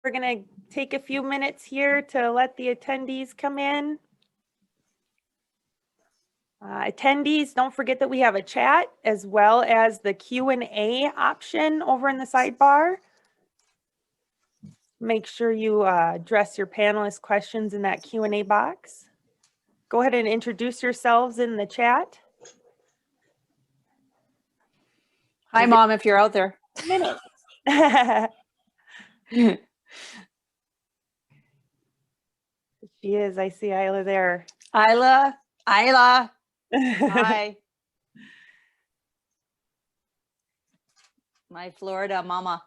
We're going to take a few minutes here to let the attendees come in. Attendees, don't forget that we have a chat as well as the Q&A option over in the sidebar. Make sure you address your panelist questions in that Q&A box. Go ahead and introduce yourselves in the chat. Hi, Mom, if you're out there. She is. I see Isla there. Isla. Hi. My Florida mama.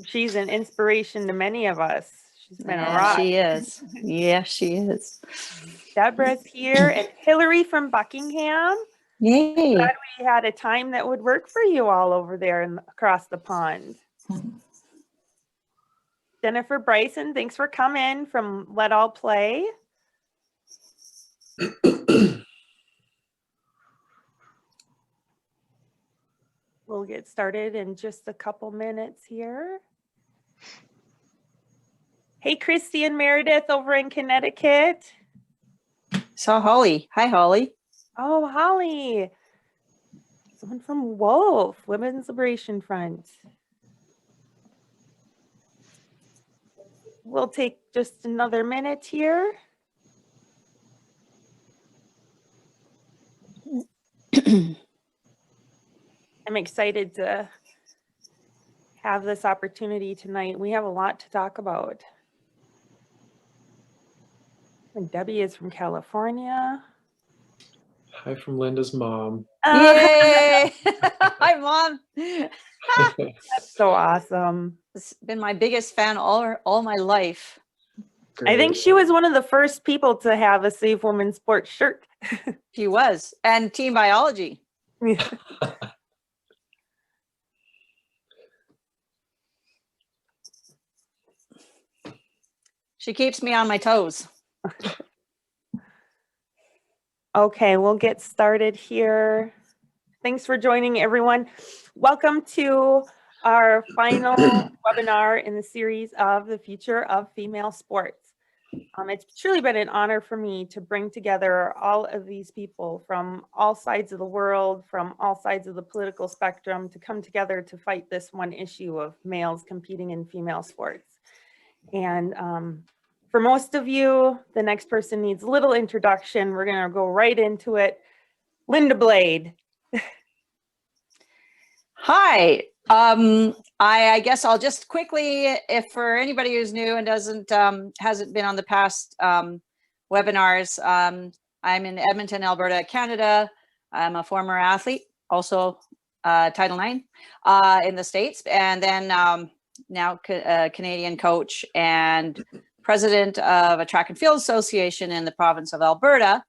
She's an inspiration to many of us. She's been a rock. She is. Yeah, she is. Deborah's here and Hillary from Buckingham. Yay. Glad we had a time that would work for you all over there and across the pond. Jennifer Bryson, thanks for coming from Let All Play. We'll get started in just a couple minutes here. Hey, Christy and Meredith over in Connecticut. Saw Holly. Hi, Holly. Oh, Holly. Someone from Wolf, Women's Liberation Front. We'll take just another minute here. I'm excited to have this opportunity tonight. We have a lot to talk about. And Debbie is from California. Hi from Linda's mom. Yay! Hi, Mom. That's so awesome. It's been my biggest fan all my life. Great. I think she was one of the first people to have a Save Women's Sports shirt. She was. And team biology. She keeps me on my toes. Okay, we'll get started here. Thanks for joining, everyone. Welcome to our final webinar in the series of the future of female sports. It's truly been an honor for me to bring together all of these people from all sides of the world, from all sides of the political spectrum, to come together to fight this one issue of males competing in female sports. And for most of you, the next person needs a little introduction. We're going to go right into it. Linda Blade. Hi. I guess I'll just quickly, if for anybody who's new and hasn't been on the past webinars, I'm in Edmonton, Alberta, Canada. I'm a former athlete, also Title IX in the States, and then now a Canadian coach and president of a track and field association in the province of Alberta.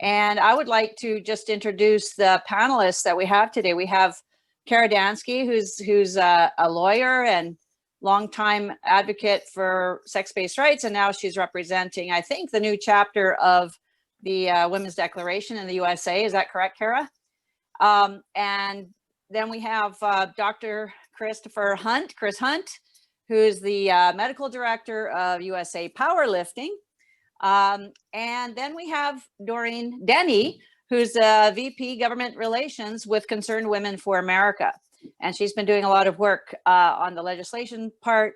And I would like to just introduce the panelists that we have today. We have Kara Dansky, who's a lawyer and longtime advocate for sex-based rights, and now she's representing, I think, the new chapter of the Women's Declaration in the USA. Is that correct, Kara? And then we have Dr. Kristopher Hunt, Chris Hunt, who's the medical director of USA Powerlifting. And then we have Doreen Denny, who's a VP Government Relations with Concerned Women for America. And she's been doing a lot of work on the legislation part,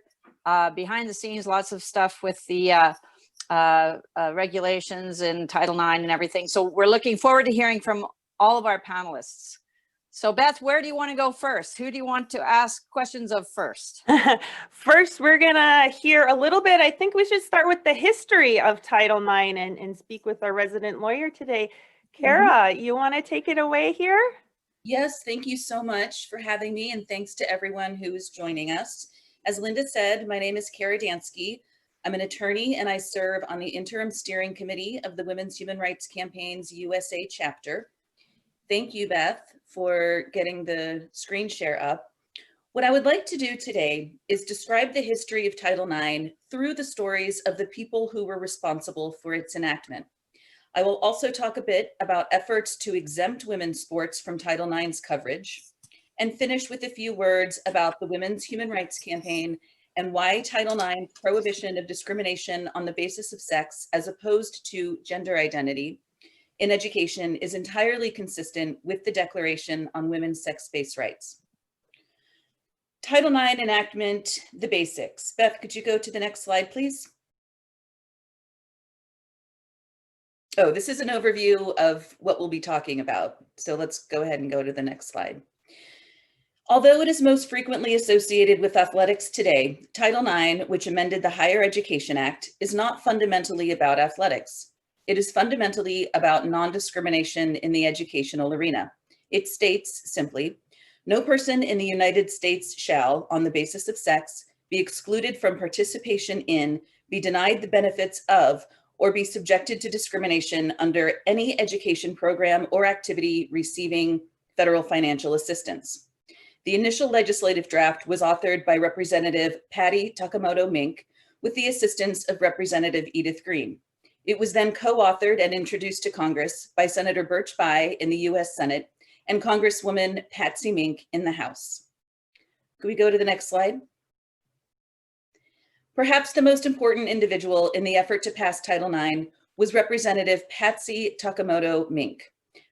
behind the scenes, lots of stuff with the regulations and Title IX and everything. So we're looking forward to hearing from all of our panelists. So Beth, where do you want to go first? Who do you want to ask questions of first? First, we're gonna hear a little bit. I think we should start with the history of Title IX and speak with our resident lawyer today. Kara, you want to take it away here? Yes, thank you so much for having me, and thanks to everyone who is joining us. As Linda said, my name is Kara Dansky. I'm an attorney and I serve on the interim steering committee of the Women's Human Rights Campaign's USA chapter. Thank you, Beth, for getting the screen share up. What I would like to do today is describe the history of Title IX through the stories of the people who were responsible for its enactment. I will also talk a bit about efforts to exempt women's sports from Title IX's coverage, and finish with a few words about the Women's Human Rights Campaign and why Title IX prohibition of discrimination on the basis of sex as opposed to gender identity in education is entirely consistent with the Declaration on Women's Sex-Based Rights. Title IX enactment, the basics. Beth, could you go to the next slide, please? Oh, this is an overview of what we'll be talking about. So let's go ahead and go to the next slide. Although it is most frequently associated with athletics today, Title IX, which amended the Higher Education Act, is not fundamentally about athletics. It is fundamentally about non-discrimination in the educational arena. It states simply, no person in the United States shall, on the basis of sex, be excluded from participation in, be denied the benefits of, or be subjected to discrimination under any education program or activity receiving federal financial assistance. The initial legislative draft was authored by Representative Patsy Takamoto Mink with the assistance of Representative Edith Greene. It was then co-authored and introduced to Congress by Senator Birch Bayh in the US Senate and Congresswoman Patsy Mink in the House. Could we go to the next slide? Perhaps the most important individual in the effort to pass Title IX was Representative Patsy Takamoto Mink.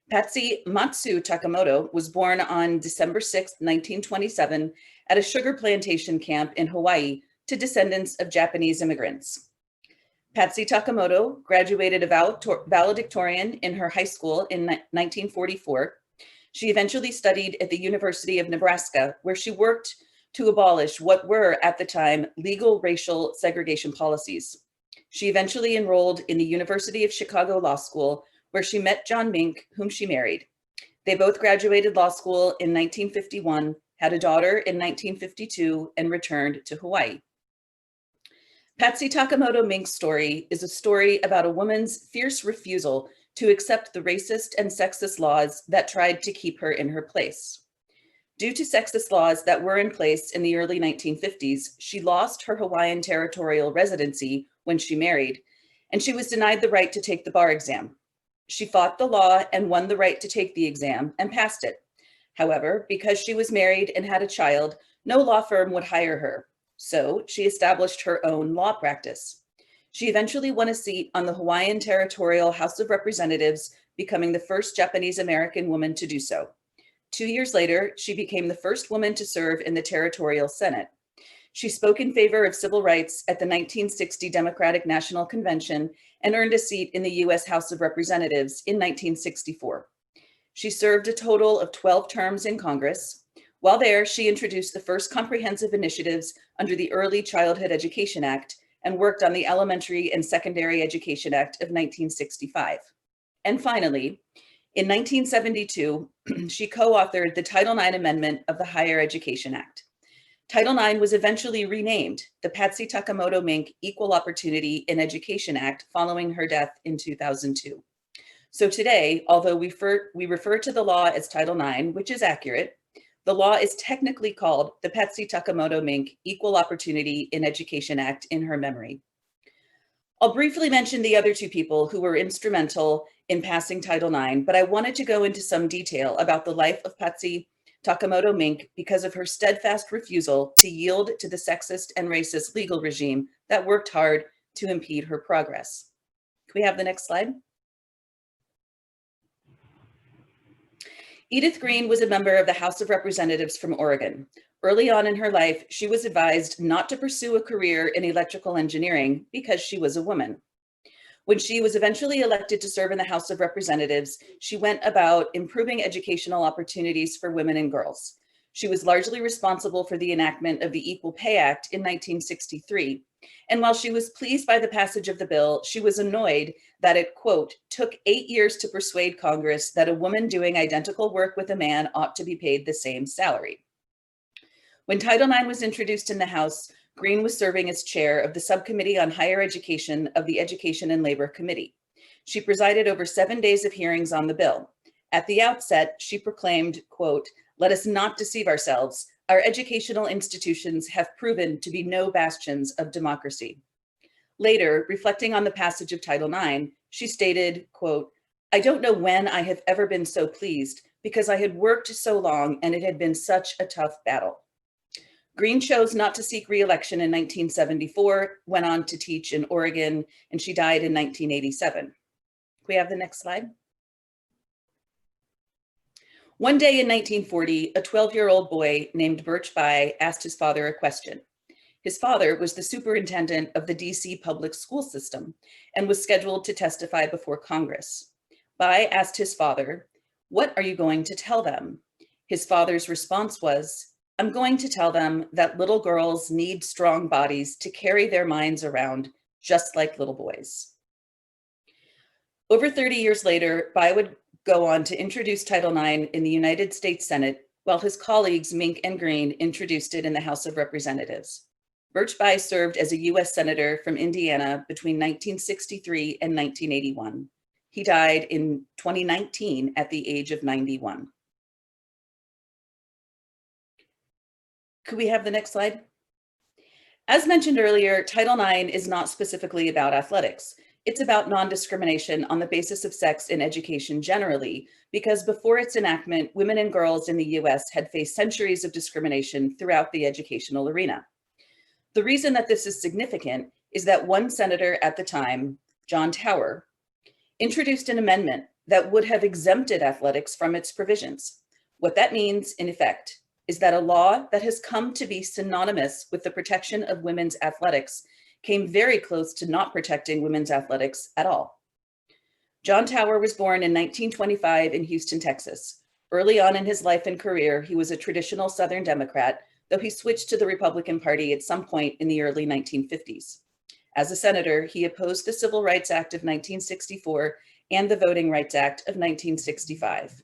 Patsy Matsu Takamoto was born on December 6, 1927, at a sugar plantation camp in Hawaii to descendants of Japanese immigrants. Patsy Takamoto graduated a valedictorian in her high school in 1944. She eventually studied at the University of Nebraska, where she worked to abolish what were, at the time, legal racial segregation policies. She eventually enrolled in the University of Chicago Law School, where she met John Mink, whom she married. They both graduated law school in 1951, had a daughter in 1952, and returned to Hawaii. Patsy Takamoto Mink's story is a story about a woman's fierce refusal to accept the racist and sexist laws that tried to keep her in her place. Due to sexist laws that were in place in the early 1950s, she lost her Hawaiian territorial residency when she married, and she was denied the right to take the bar exam. She fought the law and won the right to take the exam and passed it. However, because she was married and had a child, no law firm would hire her. So she established her own law practice. She eventually won a seat on the Hawaiian Territorial House of Representatives, becoming the first Japanese American woman to do so. 2 years later, she became the first woman to serve in the Territorial Senate. She spoke in favor of civil rights at the 1960 Democratic National Convention and earned a seat in the US House of Representatives in 1964. She served a total of 12 terms in Congress. While there, she introduced the first comprehensive initiatives under the Early Childhood Education Act and worked on the Elementary and Secondary Education Act of 1965. And finally, in 1972, she co-authored the Title IX Amendment of the Higher Education Act. Title IX was eventually renamed the Patsy Takamoto Mink Equal Opportunity in Education Act following her death in 2002. So today, although we refer to the law as Title IX, which is accurate, the law is technically called the Patsy Takamoto Mink Equal Opportunity in Education Act in her memory. I'll briefly mention the other two people who were instrumental in passing Title IX, but I wanted to go into some detail about the life of Patsy Takamoto Mink because of her steadfast refusal to yield to the sexist and racist legal regime that worked hard to impede her progress. Can we have the next slide? Edith Greene was a member of the House of Representatives from Oregon. Early on in her life, she was advised not to pursue a career in electrical engineering because she was a woman. When she was eventually elected to serve in the House of Representatives, she went about improving educational opportunities for women and girls. She was largely responsible for the enactment of the Equal Pay Act in 1963. And while she was pleased by the passage of the bill, she was annoyed that it, quote, took 8 years to persuade Congress that a woman doing identical work with a man ought to be paid the same salary. When Title IX was introduced in the House, Greene was serving as chair of the Subcommittee on Higher Education of the Education and Labor Committee. She presided over 7 days of hearings on the bill. At the outset, she proclaimed, quote, let us not deceive ourselves. Our educational institutions have proven to be no bastions of democracy. Later, reflecting on the passage of Title IX, she stated, quote, I don't know when I have ever been so pleased because I had worked so long and it had been such a tough battle. Greene chose not to seek re-election in 1974, went on to teach in Oregon, and she died in 1987. Can we have the next slide? One day in 1940, a 12-year-old boy named Birch Bayh asked his father a question. His father was the superintendent of the DC public school system and was scheduled to testify before Congress. Bayh asked his father, "What are you going to tell them?" His father's response was, "I'm going to tell them that little girls need strong bodies to carry their minds around, just like little boys." Over 30 years later, Bayh would go on to introduce Title IX in the United States Senate, while his colleagues Mink and Greene introduced it in the House of Representatives. Birch Bayh served as a US Senator from Indiana between 1963 and 1981. He died in 2019 at the age of 91. Could we have the next slide? As mentioned earlier, Title IX is not specifically about athletics. It's about non-discrimination on the basis of sex in education generally, because before its enactment, women and girls in the US had faced centuries of discrimination throughout the educational arena. The reason that this is significant is that one senator at the time, John Tower, introduced an amendment that would have exempted athletics from its provisions. What that means, in effect, is that a law that has come to be synonymous with the protection of women's athletics came very close to not protecting women's athletics at all. John Tower was born in 1925 in Houston, Texas. Early on in his life and career, he was a traditional Southern Democrat, though he switched to the Republican Party at some point in the early 1950s. As a senator, he opposed the Civil Rights Act of 1964 and the Voting Rights Act of 1965.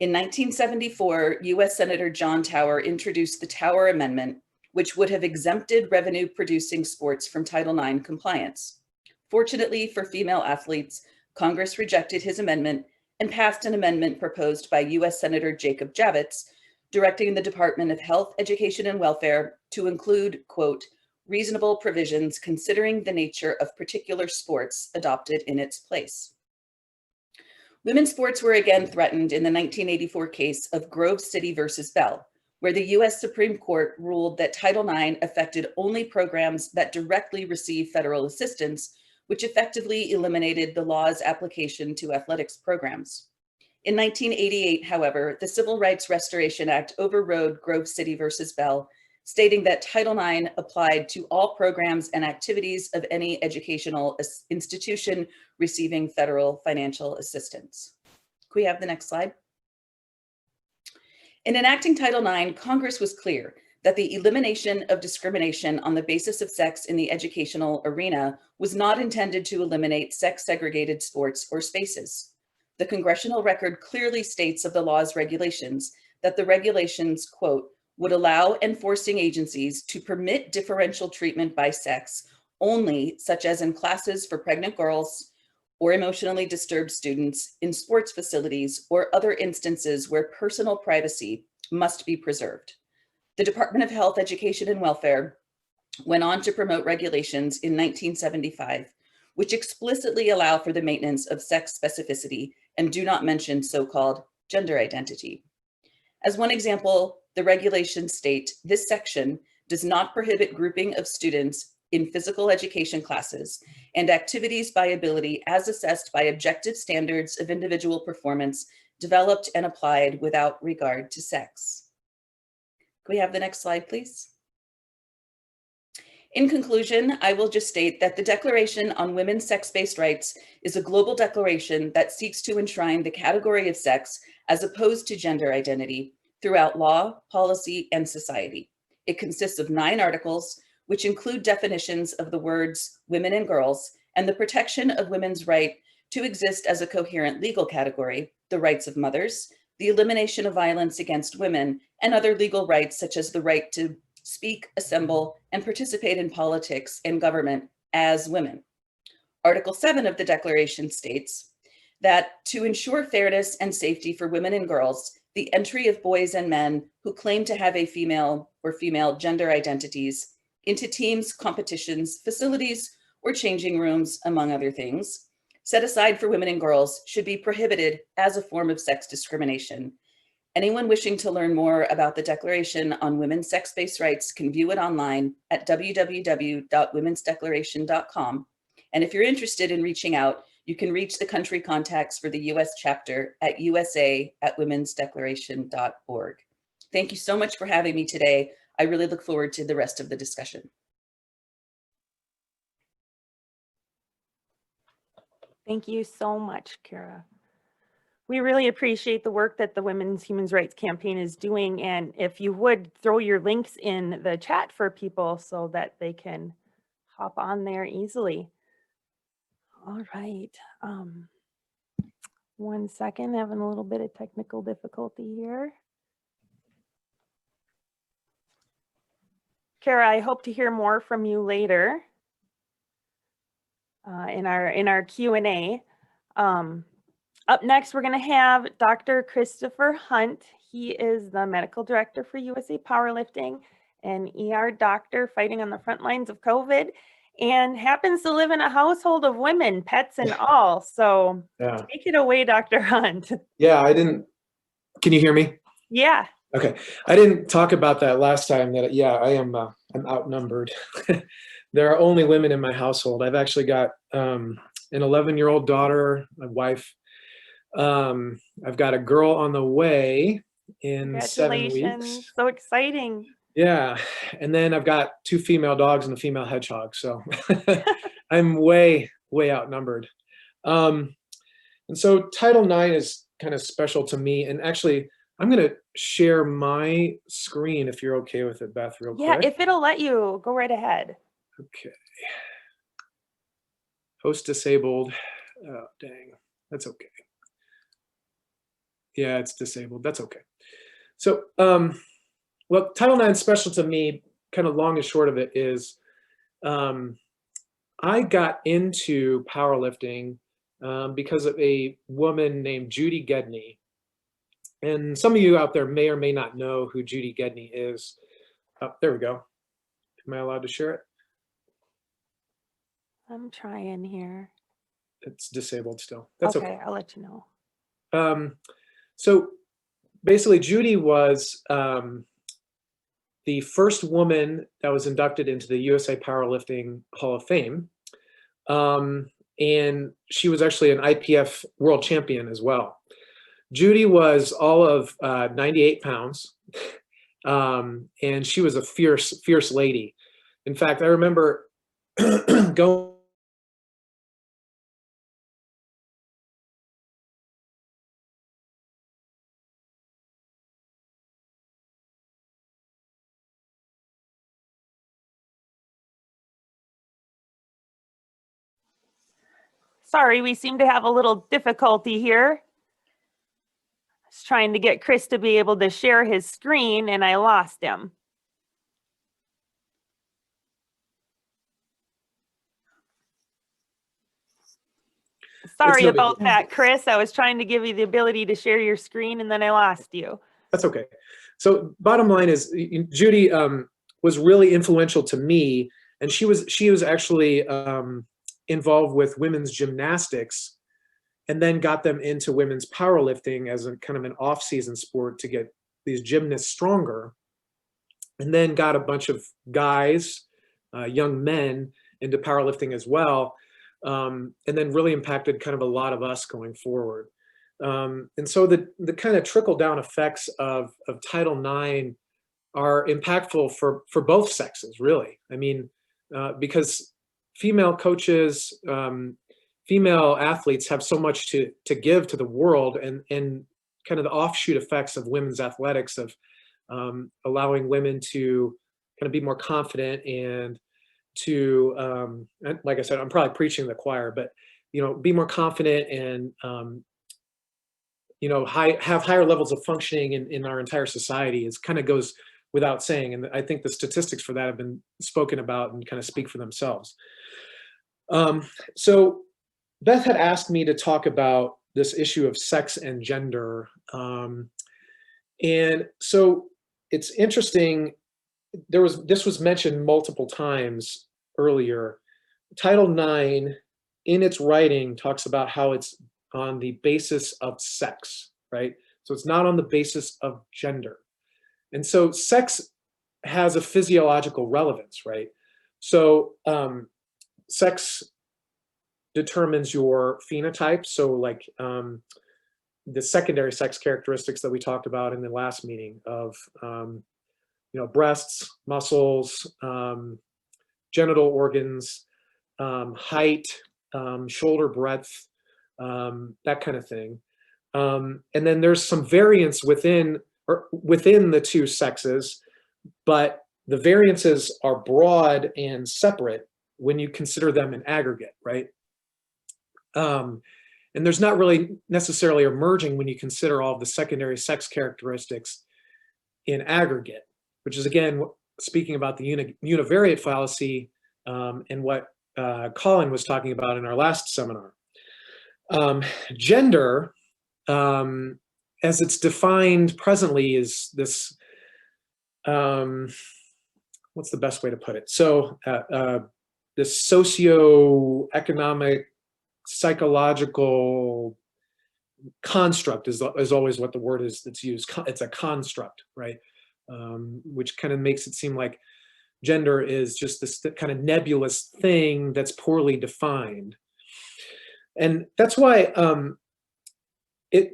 In 1974, US Senator John Tower introduced the Tower Amendment, which would have exempted revenue-producing sports from Title IX compliance. Fortunately for female athletes, Congress rejected his amendment and passed an amendment proposed by US Senator Jacob Javits, directing the Department of Health, Education, and Welfare to include, quote, reasonable provisions considering the nature of particular sports adopted in its place. Women's sports were again threatened in the 1984 case of Grove City versus Bell, where the US Supreme Court ruled that Title IX affected only programs that directly receive federal assistance, which effectively eliminated the law's application to athletics programs. In 1988, however, the Civil Rights Restoration Act overrode Grove City versus Bell, stating that Title IX applied to all programs and activities of any educational institution receiving federal financial assistance. Can we have the next slide? In enacting Title IX, Congress was clear that the elimination of discrimination on the basis of sex in the educational arena was not intended to eliminate sex-segregated sports or spaces. The congressional record clearly states of the law's regulations that the regulations, quote, would allow enforcing agencies to permit differential treatment by sex only, such as in classes for pregnant girls or emotionally disturbed students, in sports facilities, or other instances where personal privacy must be preserved. The Department of Health, Education, and Welfare went on to promote regulations in 1975, which explicitly allow for the maintenance of sex specificity and do not mention so-called gender identity. As one example, the regulations state this section does not prohibit grouping of students in physical education classes and activities by ability as assessed by objective standards of individual performance developed and applied without regard to sex. Can we have the next slide, please? In conclusion, I will just state that the Declaration on Women's Sex-Based Rights is a global declaration that seeks to enshrine the category of sex as opposed to gender identity throughout law, policy, and society. It consists of 9 articles, which include definitions of the words women and girls and the protection of women's right to exist as a coherent legal category, the rights of mothers, the elimination of violence against women, and other legal rights such as the right to speak, assemble, and participate in politics and government as women. Article 7 of the Declaration states that to ensure fairness and safety for women and girls, the entry of boys and men who claim to have a female or female gender identities into teams, competitions, facilities, or changing rooms, among other things, set aside for women and girls should be prohibited as a form of sex discrimination. Anyone wishing to learn more about the Declaration on Women's Sex-Based Rights can view it online at www.womensdeclaration.com. And if you're interested in reaching out, you can reach the country contacts for the US chapter at usa@womensdeclaration.org. Thank you so much for having me today. I really look forward to the rest of the discussion. Thank you so much, Kara. We really appreciate the work that the Women's Human Rights Campaign is doing. And if you would throw your links in the chat for people so that they can hop on there easily. All right. 1 second, having a little bit of technical difficulty here. Kara, I hope to hear more from you later in our Q&A. Up next, we're going to have Dr. Kristopher Hunt. He is the medical director for USA Powerlifting, an ER doctor fighting on the front lines of COVID, and happens to live in a household of women, pets and all. So Yeah. take it away, Dr. Hunt. Yeah, can you hear me? Yeah. Okay. I didn't talk about that last time that, yeah, I'm outnumbered. There are only women in my household. I've actually got an 11-year-old daughter, my wife. I've got a girl on the way in 7 Congratulations. weeks. So exciting. Yeah. And then I've got 2 female dogs and a female hedgehog. So I'm way, way outnumbered. And so Title IX is kind of special to me. And actually, I'm going to share my screen if you're okay with it, Beth, real quick. Yeah, if it'll let you, go right ahead. Okay. Host disabled. Oh, dang. That's okay. Yeah, it's disabled. That's okay. So, well, Title IX is special to me, kind of long and short of it is, I got into powerlifting because of a woman named Judy Gedney. And some of you out there may or may not know who Judy Gedney is. Oh, there we go. Am I allowed to share it? I'm trying here. It's disabled still. That's okay. I'll let you know. So basically, Judy was the first woman that was inducted into the USA Powerlifting Hall of Fame. And she was actually an IPF world champion as well. Judy was all of 98 pounds. And she was a fierce, fierce lady. In fact, I remember going. Sorry, we seem to have a little difficulty here. I was trying to get Chris to be able to share his screen and I lost him. Sorry about that, Chris. I was trying to give you the ability to share your screen and then I lost you. That's okay. So bottom line is Judy was really influential to me, and she was actually involved with women's gymnastics and then got them into women's powerlifting as a kind of an off-season sport to get these gymnasts stronger, and then got a bunch of guys, young men, into powerlifting as well, and then really impacted kind of a lot of us going forward. And so the kind of trickle-down effects of Title IX are impactful for both sexes, really. I mean, because female coaches, female athletes have so much to give to the world, and kind of the offshoot effects of women's athletics of allowing women to kind of be more confident and to, like I said, I'm probably preaching to the choir, but, you know, be more confident and, you know, have higher levels of functioning in our entire society is kind of goes without saying. And I think the statistics for that have been spoken about and kind of speak for themselves. So Beth had asked me to talk about this issue of sex and gender. And so it's interesting, this was mentioned multiple times earlier. Title IX in its writing talks about how it's on the basis of sex, right? So it's not on the basis of gender. And so sex has a physiological relevance, right? So sex determines your phenotype. So like the secondary sex characteristics that we talked about in the last meeting of, breasts, muscles, genital organs, height, shoulder breadth, that kind of thing. And then there's some variance within the two sexes, but the variances are broad and separate when you consider them in aggregate, right? And there's not really necessarily emerging when you consider all of the secondary sex characteristics in aggregate, which is again speaking about the univariate fallacy and what Colin was talking about in our last seminar. Gender, as it's defined presently, is this, what's the best way to put it? So this socioeconomic, psychological construct is always what the word is that's used. It's a construct, right? Which kind of makes it seem like gender is just this kind of nebulous thing that's poorly defined. And that's why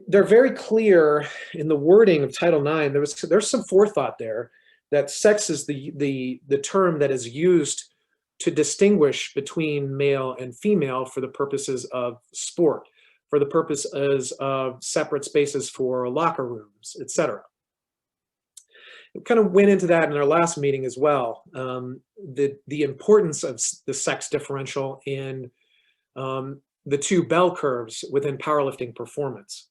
they're very clear in the wording of Title IX. There's some forethought there that sex is the term that is used to distinguish between male and female for the purposes of sport, for the purposes of separate spaces for locker rooms, etc. We kind of went into that in our last meeting as well, the importance of the sex differential in the two bell curves within powerlifting performance.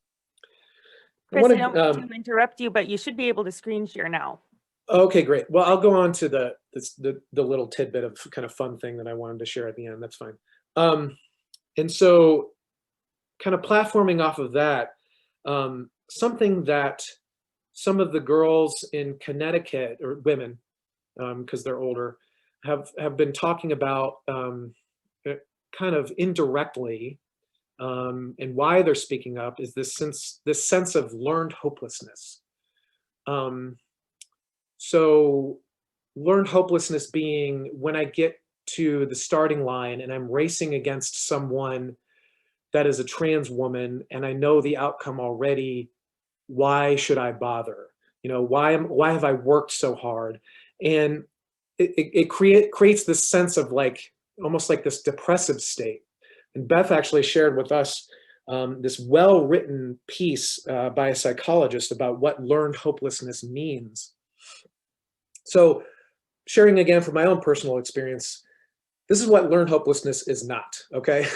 Chris, I don't mean to interrupt you, but you should be able to screen share now. Okay, great. Well, I'll go on to the little tidbit of kind of fun thing that I wanted to share at the end. That's fine. And so kind of platforming off of that, something that some of the girls in Connecticut, or women, because they're older, have been talking about kind of indirectly, and why they're speaking up is this sense of learned hopelessness. So learned hopelessness being when I get to the starting line and I'm racing against someone that is a trans woman and I know the outcome already, why should I bother? Why have I worked so hard? And it creates this sense of like, almost like this depressive state. And Beth actually shared with us this well-written piece by a psychologist about what learned hopelessness means. So sharing again from my own personal experience, this is what learned hopelessness is not, okay?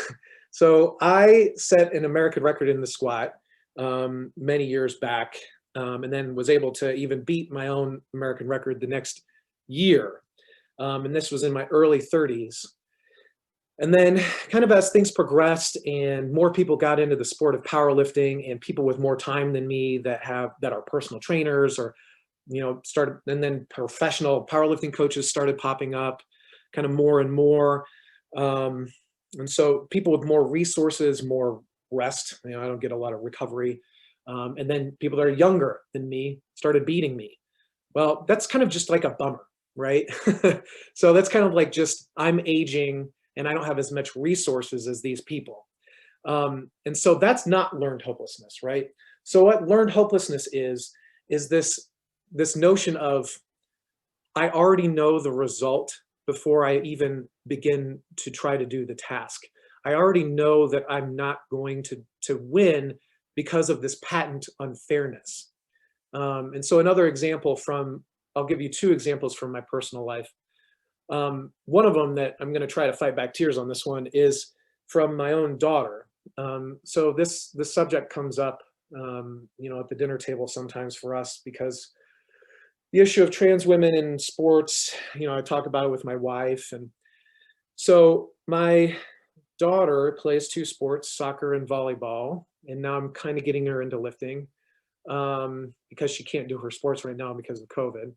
So I set an American record in the squat many years back, and then was able to even beat my own American record the next year. And this was in my early 30s. And then kind of as things progressed and more people got into the sport of powerlifting and people with more time than me that are personal trainers or started, and then professional powerlifting coaches started popping up kind of more and more. And so people with more resources, more rest, I don't get a lot of recovery. And then people that are younger than me started beating me. Well, that's kind of just like a bummer, right? So that's kind of like just, I'm aging and I don't have as much resources as these people. And so that's not learned hopelessness, right? So what learned hopelessness is this notion of, I already know the result before I even begin to try to do the task. I already know that I'm not going to win because of this patent unfairness. And so another example I'll give you two examples from my personal life. One of them that I'm going to try to fight back tears on this one is from my own daughter. So this subject comes up, at the dinner table sometimes for us because the issue of trans women in sports, I talk about it with my wife. And so my daughter plays two sports, soccer and volleyball. And now I'm kind of getting her into lifting because she can't do her sports right now because of COVID.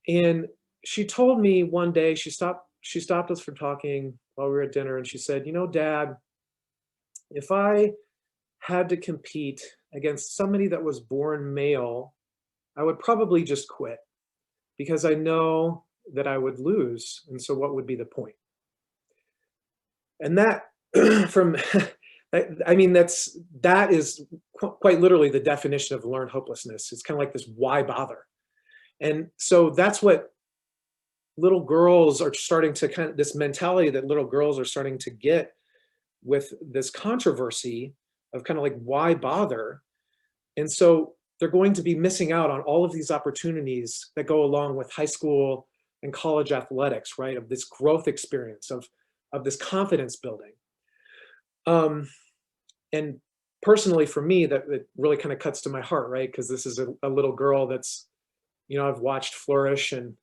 And she told me one day, she stopped us from talking while we were at dinner, and she said, Dad, if I had to compete against somebody that was born male, I would probably just quit because I know that I would lose. And so what would be the point? And that from, I mean, that is quite literally the definition of learned hopelessness. It's kind of like this, why bother? And so that's what little girls are starting to kind of, this mentality that little girls are starting to get with this controversy of kind of like, why bother? And so they're going to be missing out on all of these opportunities that go along with high school and college athletics, right? Of this growth experience, of this confidence building. And personally for me, that it really kind of cuts to my heart, right? Because this is a little girl that's, I've watched flourish, and,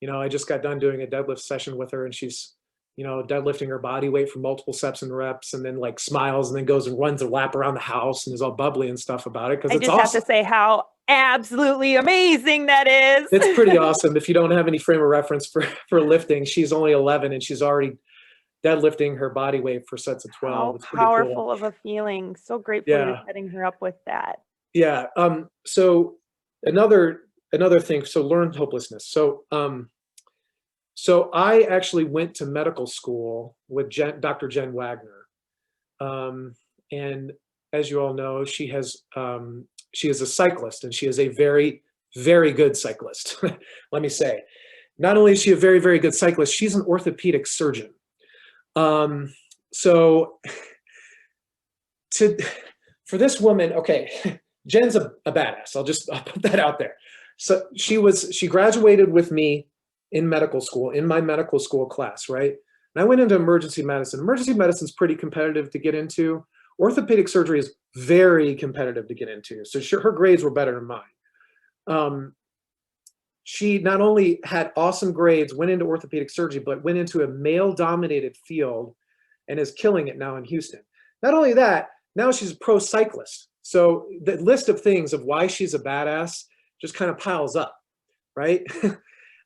I just got done doing a deadlift session with her, and she's, deadlifting her body weight for multiple sets and reps, and then like smiles and then goes and runs a lap around the house and is all bubbly and stuff about it. Cause it's awesome. I just have to say how absolutely amazing that is. It's pretty awesome. If you don't have any frame of reference for lifting, she's only 11 and she's already deadlifting her body weight for sets of 12. How it's pretty powerful cool. of a feeling. So grateful you're setting her up with that. Yeah. So another thing, so learned hopelessness. So I actually went to medical school with Dr. Jen Wagner. And as you all know, she is a cyclist, and she is a very, very good cyclist. Let me say, not only is she a very, very good cyclist, she's an orthopedic surgeon. So for this woman, okay, Jen's a badass. I'll put that out there. So she graduated with me in medical school, in my medical school class, right? And I went into emergency medicine. Emergency medicine is pretty competitive to get into. Orthopedic surgery is very competitive to get into. So her grades were better than mine. She not only had awesome grades, went into orthopedic surgery, but went into a male-dominated field and is killing it now in Houston. Not only that, now she's a pro cyclist. So the list of things of why she's a badass just kind of piles up, right?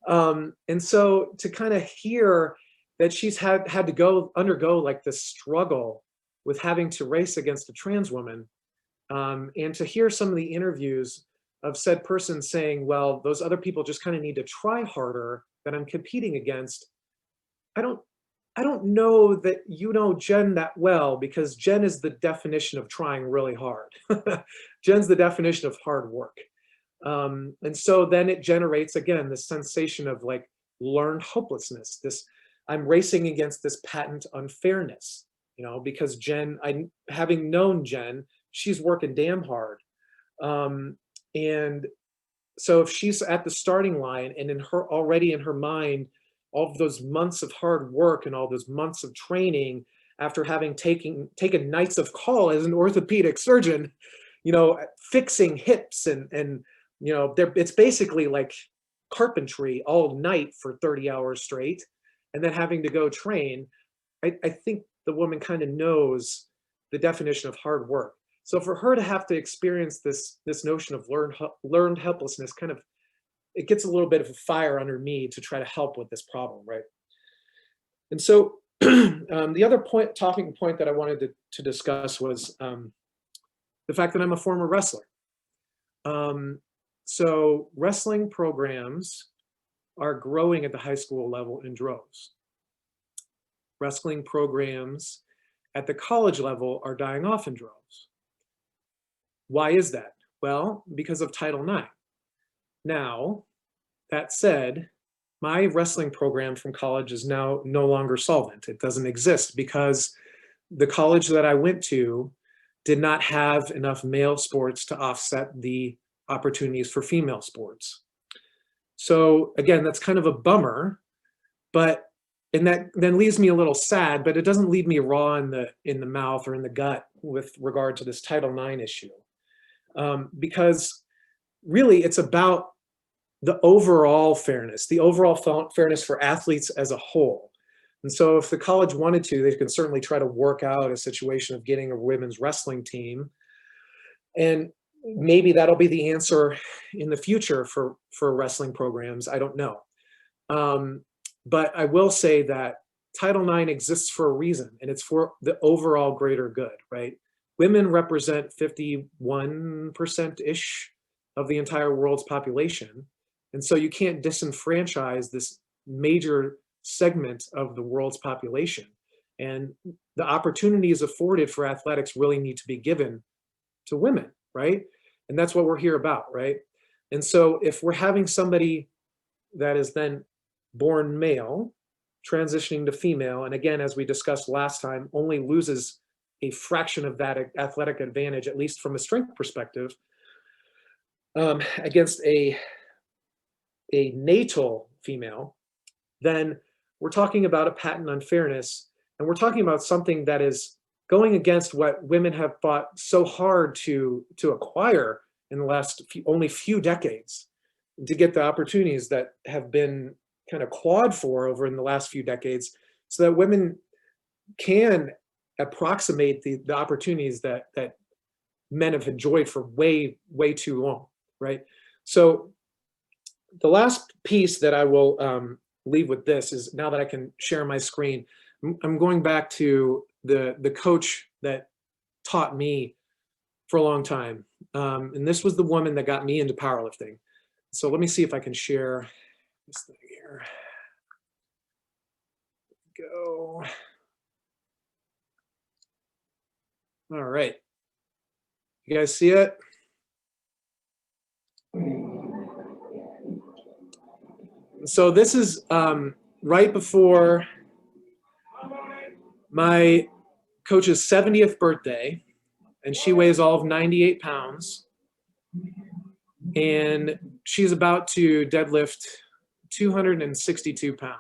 And so to kind of hear that she's had to undergo like this struggle with having to race against a trans woman, and to hear some of the interviews of said person saying, well, those other people just kind of need to try harder that I'm competing against. I don't know that you know Jen that well, because Jen is the definition of trying really hard. Jen's the definition of hard work. And so then it generates, again, this sensation of like learned hopelessness. I'm racing against this patent unfairness, because Jen, having known Jen, she's working damn hard. And so if she's at the starting line and already in her mind, all of those months of hard work and all those months of training after having taken nights of call as an orthopedic surgeon, fixing hips and it's basically like carpentry all night for 30 hours straight, and then having to go train. I think the woman kind of knows the definition of hard work. So for her to have to experience this notion of learned helplessness, kind of, it gets a little bit of a fire under me to try to help with this problem, right? And so the other talking point that I wanted to discuss was the fact that I'm a former wrestler. So wrestling programs are growing at the high school level in droves. Wrestling programs at the college level are dying off in droves. Why is that? Well, because of Title IX. Now, that said, my wrestling program from college is now no longer solvent. It doesn't exist because the college that I went to did not have enough male sports to offset the opportunities for female sports. So again, that's kind of a bummer, and that then leaves me a little sad, but it doesn't leave me raw in the mouth or in the gut with regard to this Title IX issue. Because really it's about the overall fairness, fairness for athletes as a whole. And so if the college wanted to, they can certainly try to work out a situation of getting a women's wrestling team. And maybe that'll be the answer in the future for wrestling programs. I don't know. But I will say that Title IX exists for a reason, and it's for the overall greater good, right? women represent 51%-ish of the entire world's population. And so you can't disenfranchise this major segment of the world's population. And the opportunities afforded for athletics really need to be given to women, right? And that's what we're here about, right? And so if we're having somebody that is then born male, transitioning to female, and again, as we discussed last time, only loses a fraction of that athletic advantage, at least from a strength perspective, against a natal female, then we're talking about a patent unfairness, and we're talking about something that is going against what women have fought so hard to acquire in the last only few decades, to get the opportunities that have been kind of clawed for over in the last few decades, so that women can approximate the opportunities that men have enjoyed for way too long, right? So the last piece that I will leave with this is, now that I can share my screen, I'm going back to the coach that taught me for a long time. And this was the woman that got me into powerlifting. So let me see if I can share this thing here. Go. All right. You guys see it? So this is right before my coach's 70th birthday, and she weighs all of 98 pounds. And she's about to deadlift 262 pounds.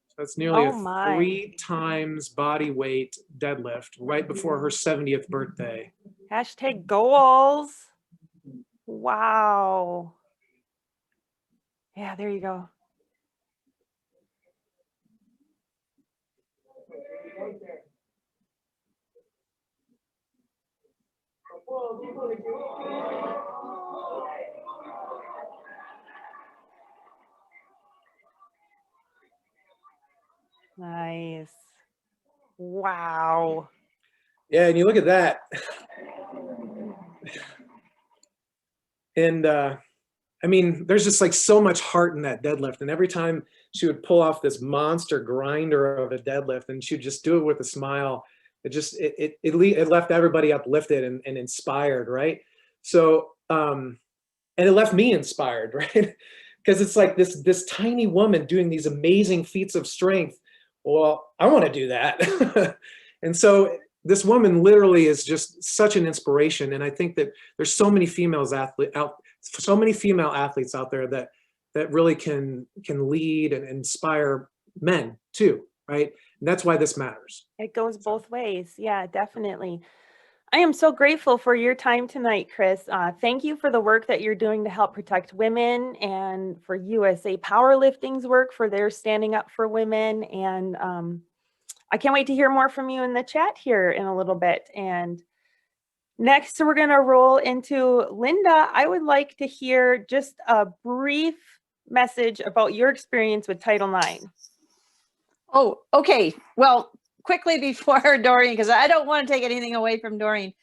So that's nearly a 3 times body weight deadlift right before her 70th birthday. Hashtag goals. Wow. Yeah, there you go. Nice. Wow. Yeah, and you look at that. And I mean, there's just like so much heart in that deadlift. And every time she would pull off this monster grinder of a deadlift, and she'd just do it with a smile, it left everybody uplifted and inspired, right? So, and it left me inspired, right? Because it's like this tiny woman doing these amazing feats of strength. Well, I want to do that. And so this woman literally is just such an inspiration. And I think that there's so many female athletes out there that really can lead and inspire men too, right? And that's why this matters. It goes both ways. Yeah, definitely. I am so grateful for your time tonight, Chris. Thank you for the work that you're doing to help protect women, and for USA Powerlifting's work for their standing up for women. And I can't wait to hear more from you in the chat here in a little bit. And next, we're going to roll into Linda. I would like to hear just a brief message about your experience with Title IX. Oh, okay. Well, quickly before Doreen, because I don't want to take anything away from Doreen,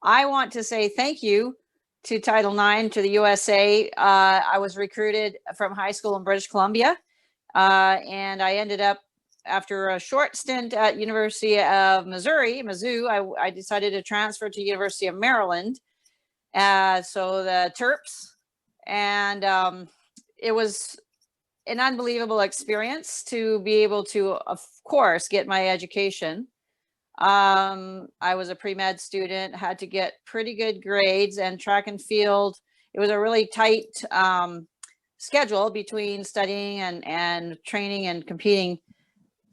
I want to say thank you to Title IX, to the USA. I was recruited from high school in British Columbia, and I ended up, after a short stint at University of Mizzou, I decided to transfer to University of Maryland, so the Terps, and it was an unbelievable experience to be able to, of course, get my education. I was a pre-med student, had to get pretty good grades, and track and field, it was a really tight schedule between studying and training and competing.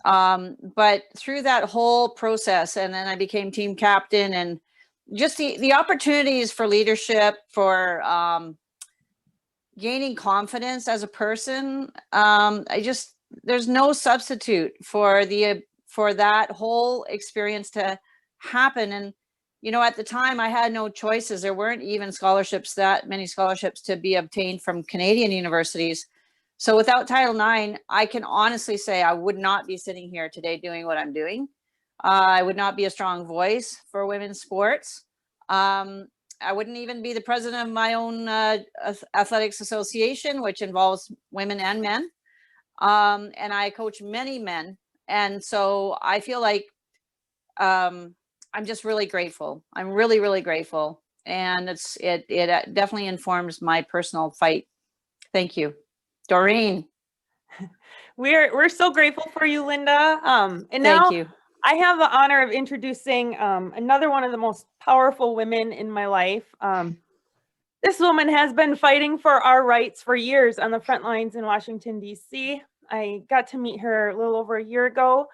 But through that whole process, and then I became team captain, and just the opportunities for leadership, for gaining confidence as a person, there's no substitute for that whole experience to happen. And you know, at the time, I had no choices. There weren't even many scholarships to be obtained from Canadian universities. So without Title IX, I can honestly say I would not be sitting here today doing what I'm doing. I would not be a strong voice for women's sports. I wouldn't even be the president of my own athletics association, which involves women and men. And I coach many men. And so I feel like I'm just really grateful. I'm really, really grateful. And it definitely informs my personal fight. Thank you. Doreen. We're so grateful for you, Linda. And now Thank you. I have the honor of introducing another one of the most powerful women in my life. This woman has been fighting for our rights for years on the front lines in Washington, D.C. I got to meet her a little over a year ago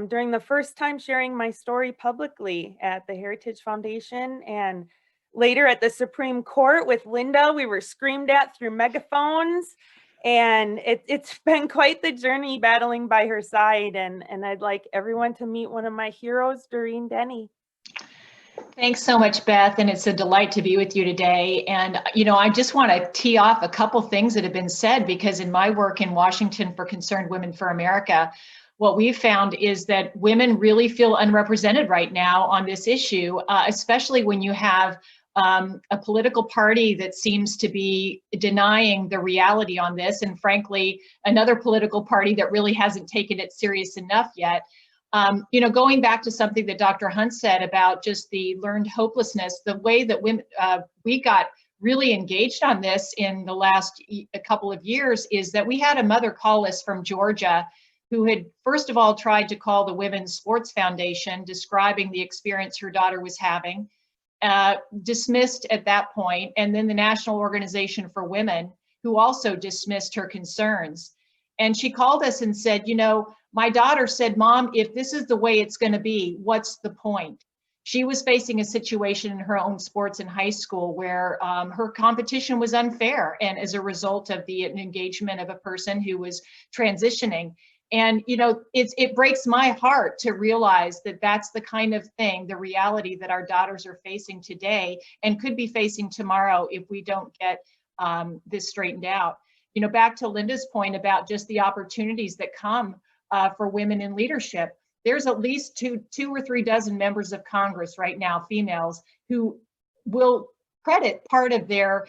during the first time sharing my story publicly at the Heritage Foundation, and later at the Supreme Court with Linda. We were screamed at through megaphones, and it's been quite the journey battling by her side. And I'd like everyone to meet one of my heroes, Doreen Denny. Thanks so much, Beth, and it's a delight to be with you today. And, I just want to tee off a couple things that have been said, because in my work in Washington for Concerned Women for America, what we've found is that women really feel unrepresented right now on this issue, especially when you have a political party that seems to be denying the reality on this, and frankly, another political party that really hasn't taken it serious enough yet. Going back to something that Dr. Hunt said about just the learned hopelessness, the way that women, we got really engaged on this in the last couple of years is that we had a mother call us from Georgia who had first of all tried to call the Women's Sports Foundation, describing the experience her daughter was having, dismissed at that point, and then the National Organization for Women, who also dismissed her concerns. And she called us and said, my daughter said, Mom, if this is the way it's going to be, what's the point? She was facing a situation in her own sports in high school where her competition was unfair, and as a result of the engagement of a person who was transitioning. And, it breaks my heart to realize that that's the kind of thing, the reality that our daughters are facing today and could be facing tomorrow if we don't get this straightened out. Back to Linda's point about just the opportunities that come for women in leadership. There's at least two or three dozen members of Congress right now, females, who will credit part of their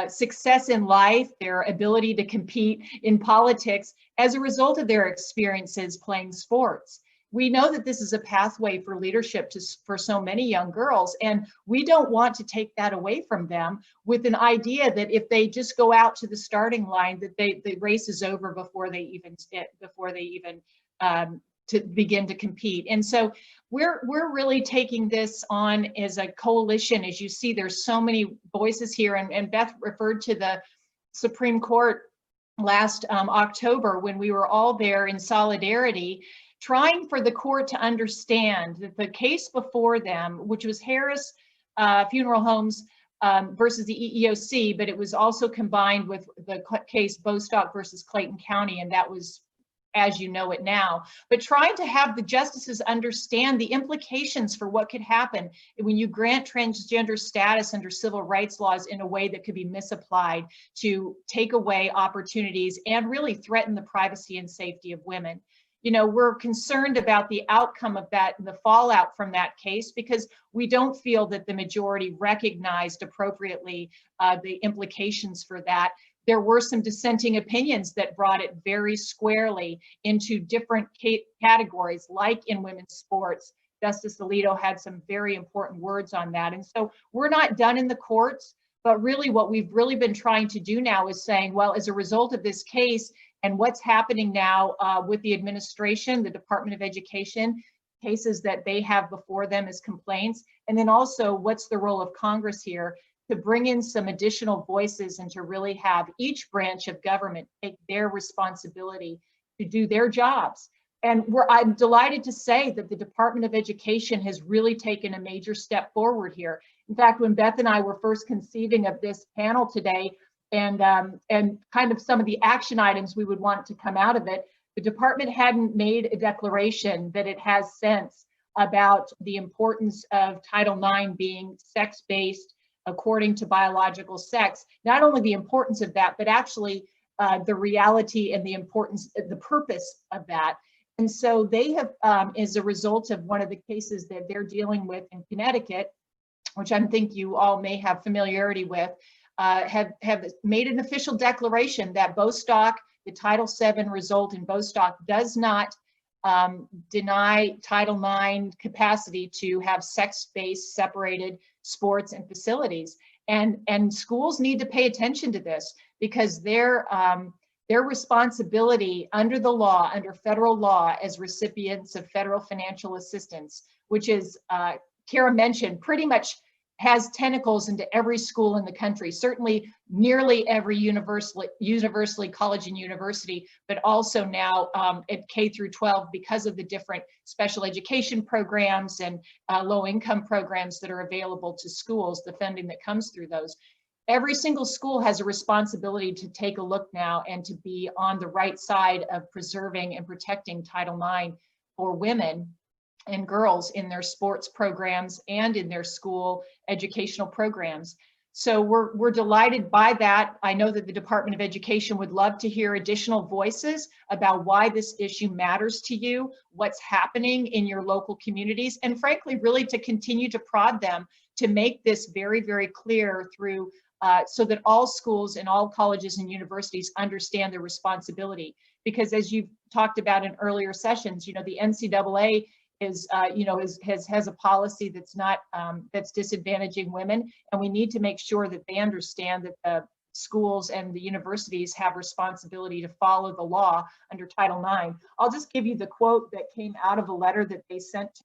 success in life, their ability to compete in politics as a result of their experiences playing sports. We know that this is a pathway for leadership for so many young girls, and we don't want to take that away from them with an idea that if they just go out to the starting line, that the race is over before they even to begin to compete. And so we're really taking this on as a coalition. As you see, there's so many voices here, and Beth referred to the Supreme Court last October when we were all there in solidarity, trying for the court to understand that the case before them, which was Harris Funeral Homes versus the EEOC, but it was also combined with the case Bostock versus Clayton County, and that was as you know it now, but trying to have the justices understand the implications for what could happen when you grant transgender status under civil rights laws in a way that could be misapplied to take away opportunities and really threaten the privacy and safety of women. We're concerned about the outcome of that and the fallout from that case because we don't feel that the majority recognized appropriately the implications for that. There were some dissenting opinions that brought it very squarely into different categories, like in women's sports. Justice Alito had some very important words on that. And so we're not done in the courts, but really what we've really been trying to do now is saying, well, as a result of this case and what's happening now with the administration, the Department of Education, cases that they have before them as complaints, and then also what's the role of Congress here to bring in some additional voices and to really have each branch of government take their responsibility to do their jobs. And I'm delighted to say that the Department of Education has really taken a major step forward here. In fact, when Beth and I were first conceiving of this panel today and kind of some of the action items we would want to come out of it, the department hadn't made a declaration that it has since about the importance of Title IX being sex-based according to biological sex, not only the importance of that, but actually the reality and the importance, the purpose of that. And so they have, as a result of one of the cases that they're dealing with in Connecticut, which I think you all may have familiarity with, have made an official declaration that Bostock, the Title VII result in Bostock, does not deny Title IX capacity to have sex-based separated sports and facilities. And schools need to pay attention to this, because their responsibility under the law, under federal law, as recipients of federal financial assistance, which is, Kara mentioned, pretty much has tentacles into every school in the country, certainly nearly every university, college and university, but also now at K through 12, because of the different special education programs and low income programs that are available to schools, the funding that comes through those. Every single school has a responsibility to take a look now and to be on the right side of preserving and protecting Title IX for women and girls in their sports programs and in their school educational programs. So we're delighted by that. I know that the Department of Education would love to hear additional voices about why this issue matters to you, what's happening in your local communities, and frankly, really to continue to prod them to make this very, very clear through so that all schools and all colleges and universities understand their responsibility. Because as you've talked about in earlier sessions, you know, the NCAA is, has a policy that's not, that's disadvantaging women. And we need to make sure that they understand that the schools and the universities have responsibility to follow the law under Title IX. I'll just give you the quote that came out of a letter that they sent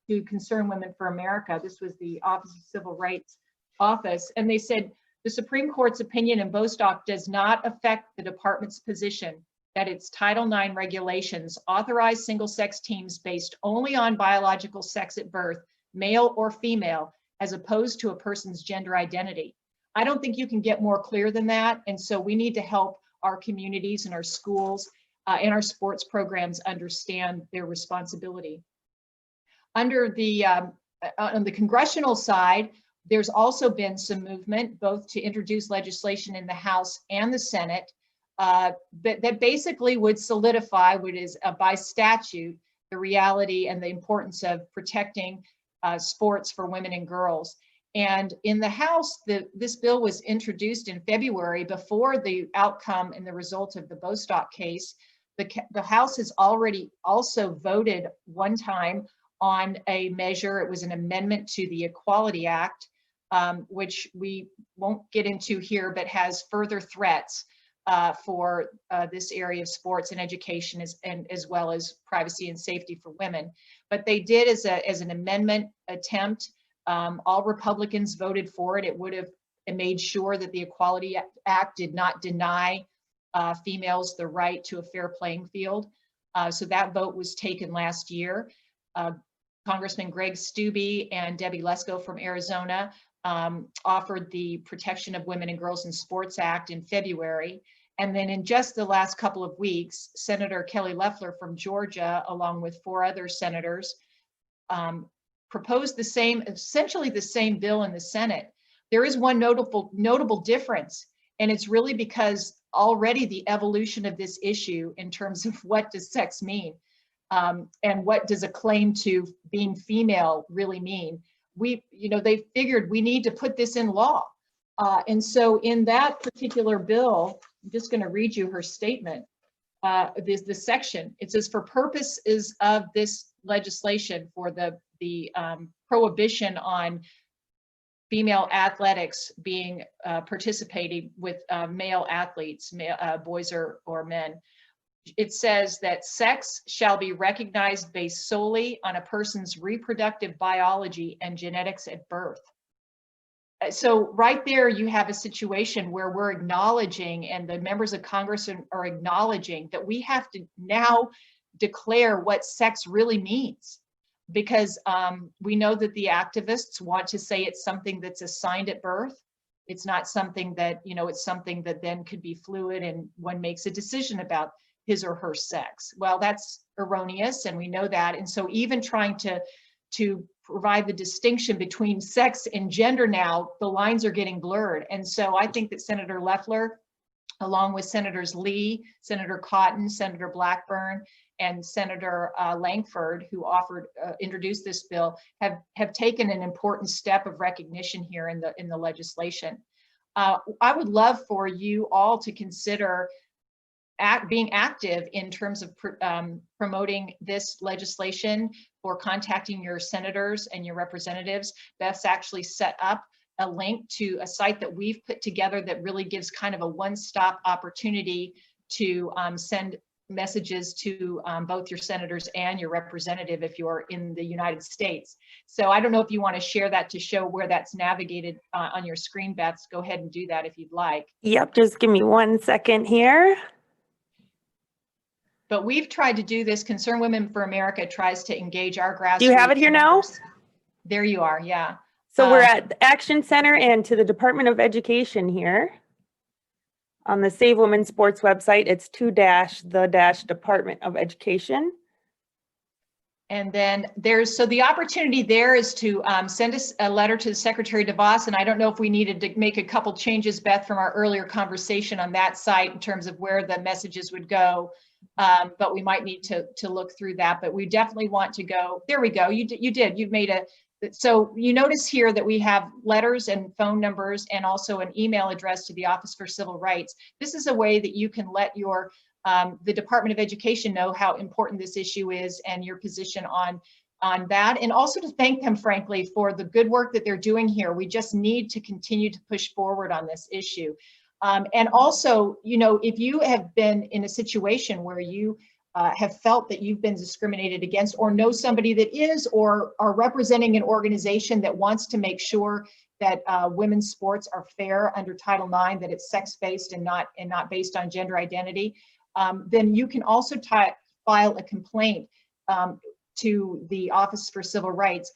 to Concerned Women for America. This was the Office of Civil Rights Office. And they said, the Supreme Court's opinion in Bostock does not affect the department's position that its Title IX regulations authorize single-sex teams based only on biological sex at birth, male or female, as opposed to a person's gender identity. I don't think you can get more clear than that, and so we need to help our communities and our schools and our sports programs understand their responsibility. Under the, on the congressional side, there's also been some movement, both to introduce legislation in the House and the Senate, that basically would solidify what is by statute the reality and the importance of protecting sports for women and girls. And in the House, this bill was introduced in February before the outcome and the result of the Bostock case. The House has already also voted one time on a measure. It was an amendment to the Equality Act, which we won't get into here, but has further threats for this area of sports and education, as well as privacy and safety for women. But they did as an amendment attempt. All Republicans voted for it. It would have made sure that the Equality Act did not deny females the right to a fair playing field. So that vote was taken last year. Congressman Greg Steube and Debbie Lesko from Arizona offered the Protection of Women and Girls in Sports Act in February. And then in just the last couple of weeks, Senator Kelly Loeffler from Georgia, along with 4 other senators, proposed the same, essentially the same bill in the Senate. There is one notable difference, and it's really because already the evolution of this issue in terms of what does sex mean, and what does a claim to being female really mean. They figured we need to put this in law. And so in that particular bill, I'm just going to read you her statement. The section, it says, for purposes of this legislation for the prohibition on female athletics being participating with male athletes, boys or men, it says that sex shall be recognized based solely on a person's reproductive biology and genetics at birth. So right there, you have a situation where we're acknowledging, and the members of Congress are acknowledging, that we have to now declare what sex really means, because we know that the activists want to say it's something that's assigned at birth. It's not something that, it's something that then could be fluid and one makes a decision about his or her sex. Well, that's erroneous, and we know that. And so even trying to provide the distinction between sex and gender now, the lines are getting blurred. And so I think that Senator Loeffler along with Senators Lee, Senator Cotton, Senator Blackburn, and Senator Langford, who introduced this bill, have taken an important step of recognition here in the legislation. I would love for you all to consider being active in terms of promoting this legislation, or contacting your senators and your representatives. Beth's actually set up a link to a site that we've put together that really gives kind of a one-stop opportunity to send messages to both your senators and your representative if you're in the United States. So I don't know if you want to share that to show where that's navigated on your screen, Beth. Go ahead and do that if you'd like. Yep, just give me 1 second here. But we've tried to do this. Concerned Women for America tries to engage our grassroots. Do you have it here now? members. There you are, yeah. So we're at the Action Center and to the Department of Education here. On the Save Women Sports website, it's /the Department of Education. And then so the opportunity there is to send us a letter to the Secretary DeVos. And I don't know if we needed to make a couple changes, Beth, from our earlier conversation on that site in terms of where the messages would go. But we might need to look through that. But we definitely want to go. There we go. You've made so you notice here that we have letters and phone numbers and also an email address to the Office for Civil Rights. This is a way that you can let the Department of Education know how important this issue is and your position on that, and also to thank them, frankly, for the good work that they're doing here. We just need to continue to push forward on this issue. And also, if you have been in a situation where you have felt that you've been discriminated against, or know somebody that is, or are representing an organization that wants to make sure that women's sports are fair under Title IX, that it's sex-based and not based on gender identity, then you can also file a complaint to the Office for Civil Rights.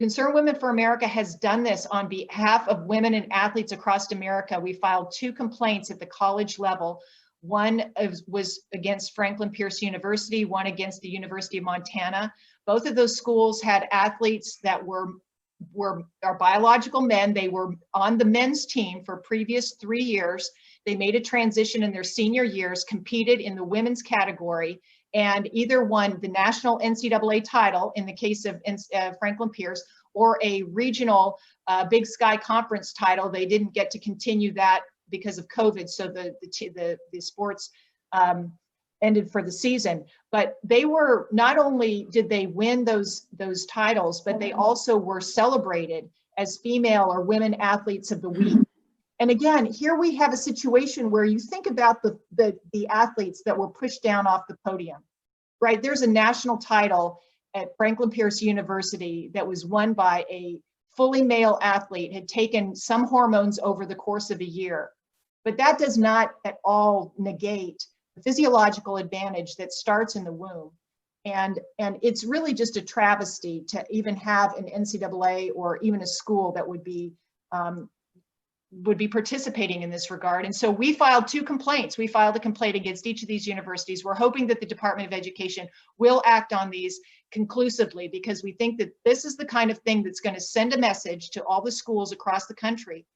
Concerned Women for America has done this on behalf of women and athletes across America. We filed 2 complaints at the college level. One was against Franklin Pierce University, one against the University of Montana. Both of those schools had athletes that are biological men. They were on the men's team for previous 3 years. They made a transition in their senior years, competed in the women's category, and either won the national NCAA title in the case of Franklin Pierce, or a regional Big Sky Conference title. They didn't get to continue that because of COVID, so the sports ended for the season. But they were, not only did they win those titles, but they also were celebrated as female or women athletes of the week. And again, here we have a situation where you think about the athletes that were pushed down off the podium, right? There's a national title at Franklin Pierce University that was won by a fully male athlete, had taken some hormones over the course of a year. But that does not at all negate the physiological advantage that starts in the womb. And it's really just a travesty to even have an NCAA or even a school that would be participating in this regard. And so we filed 2 complaints. We filed a complaint against each of these universities. We're hoping that the Department of Education will act on these conclusively, because we think that this is the kind of thing that's going to send a message to all the schools across the country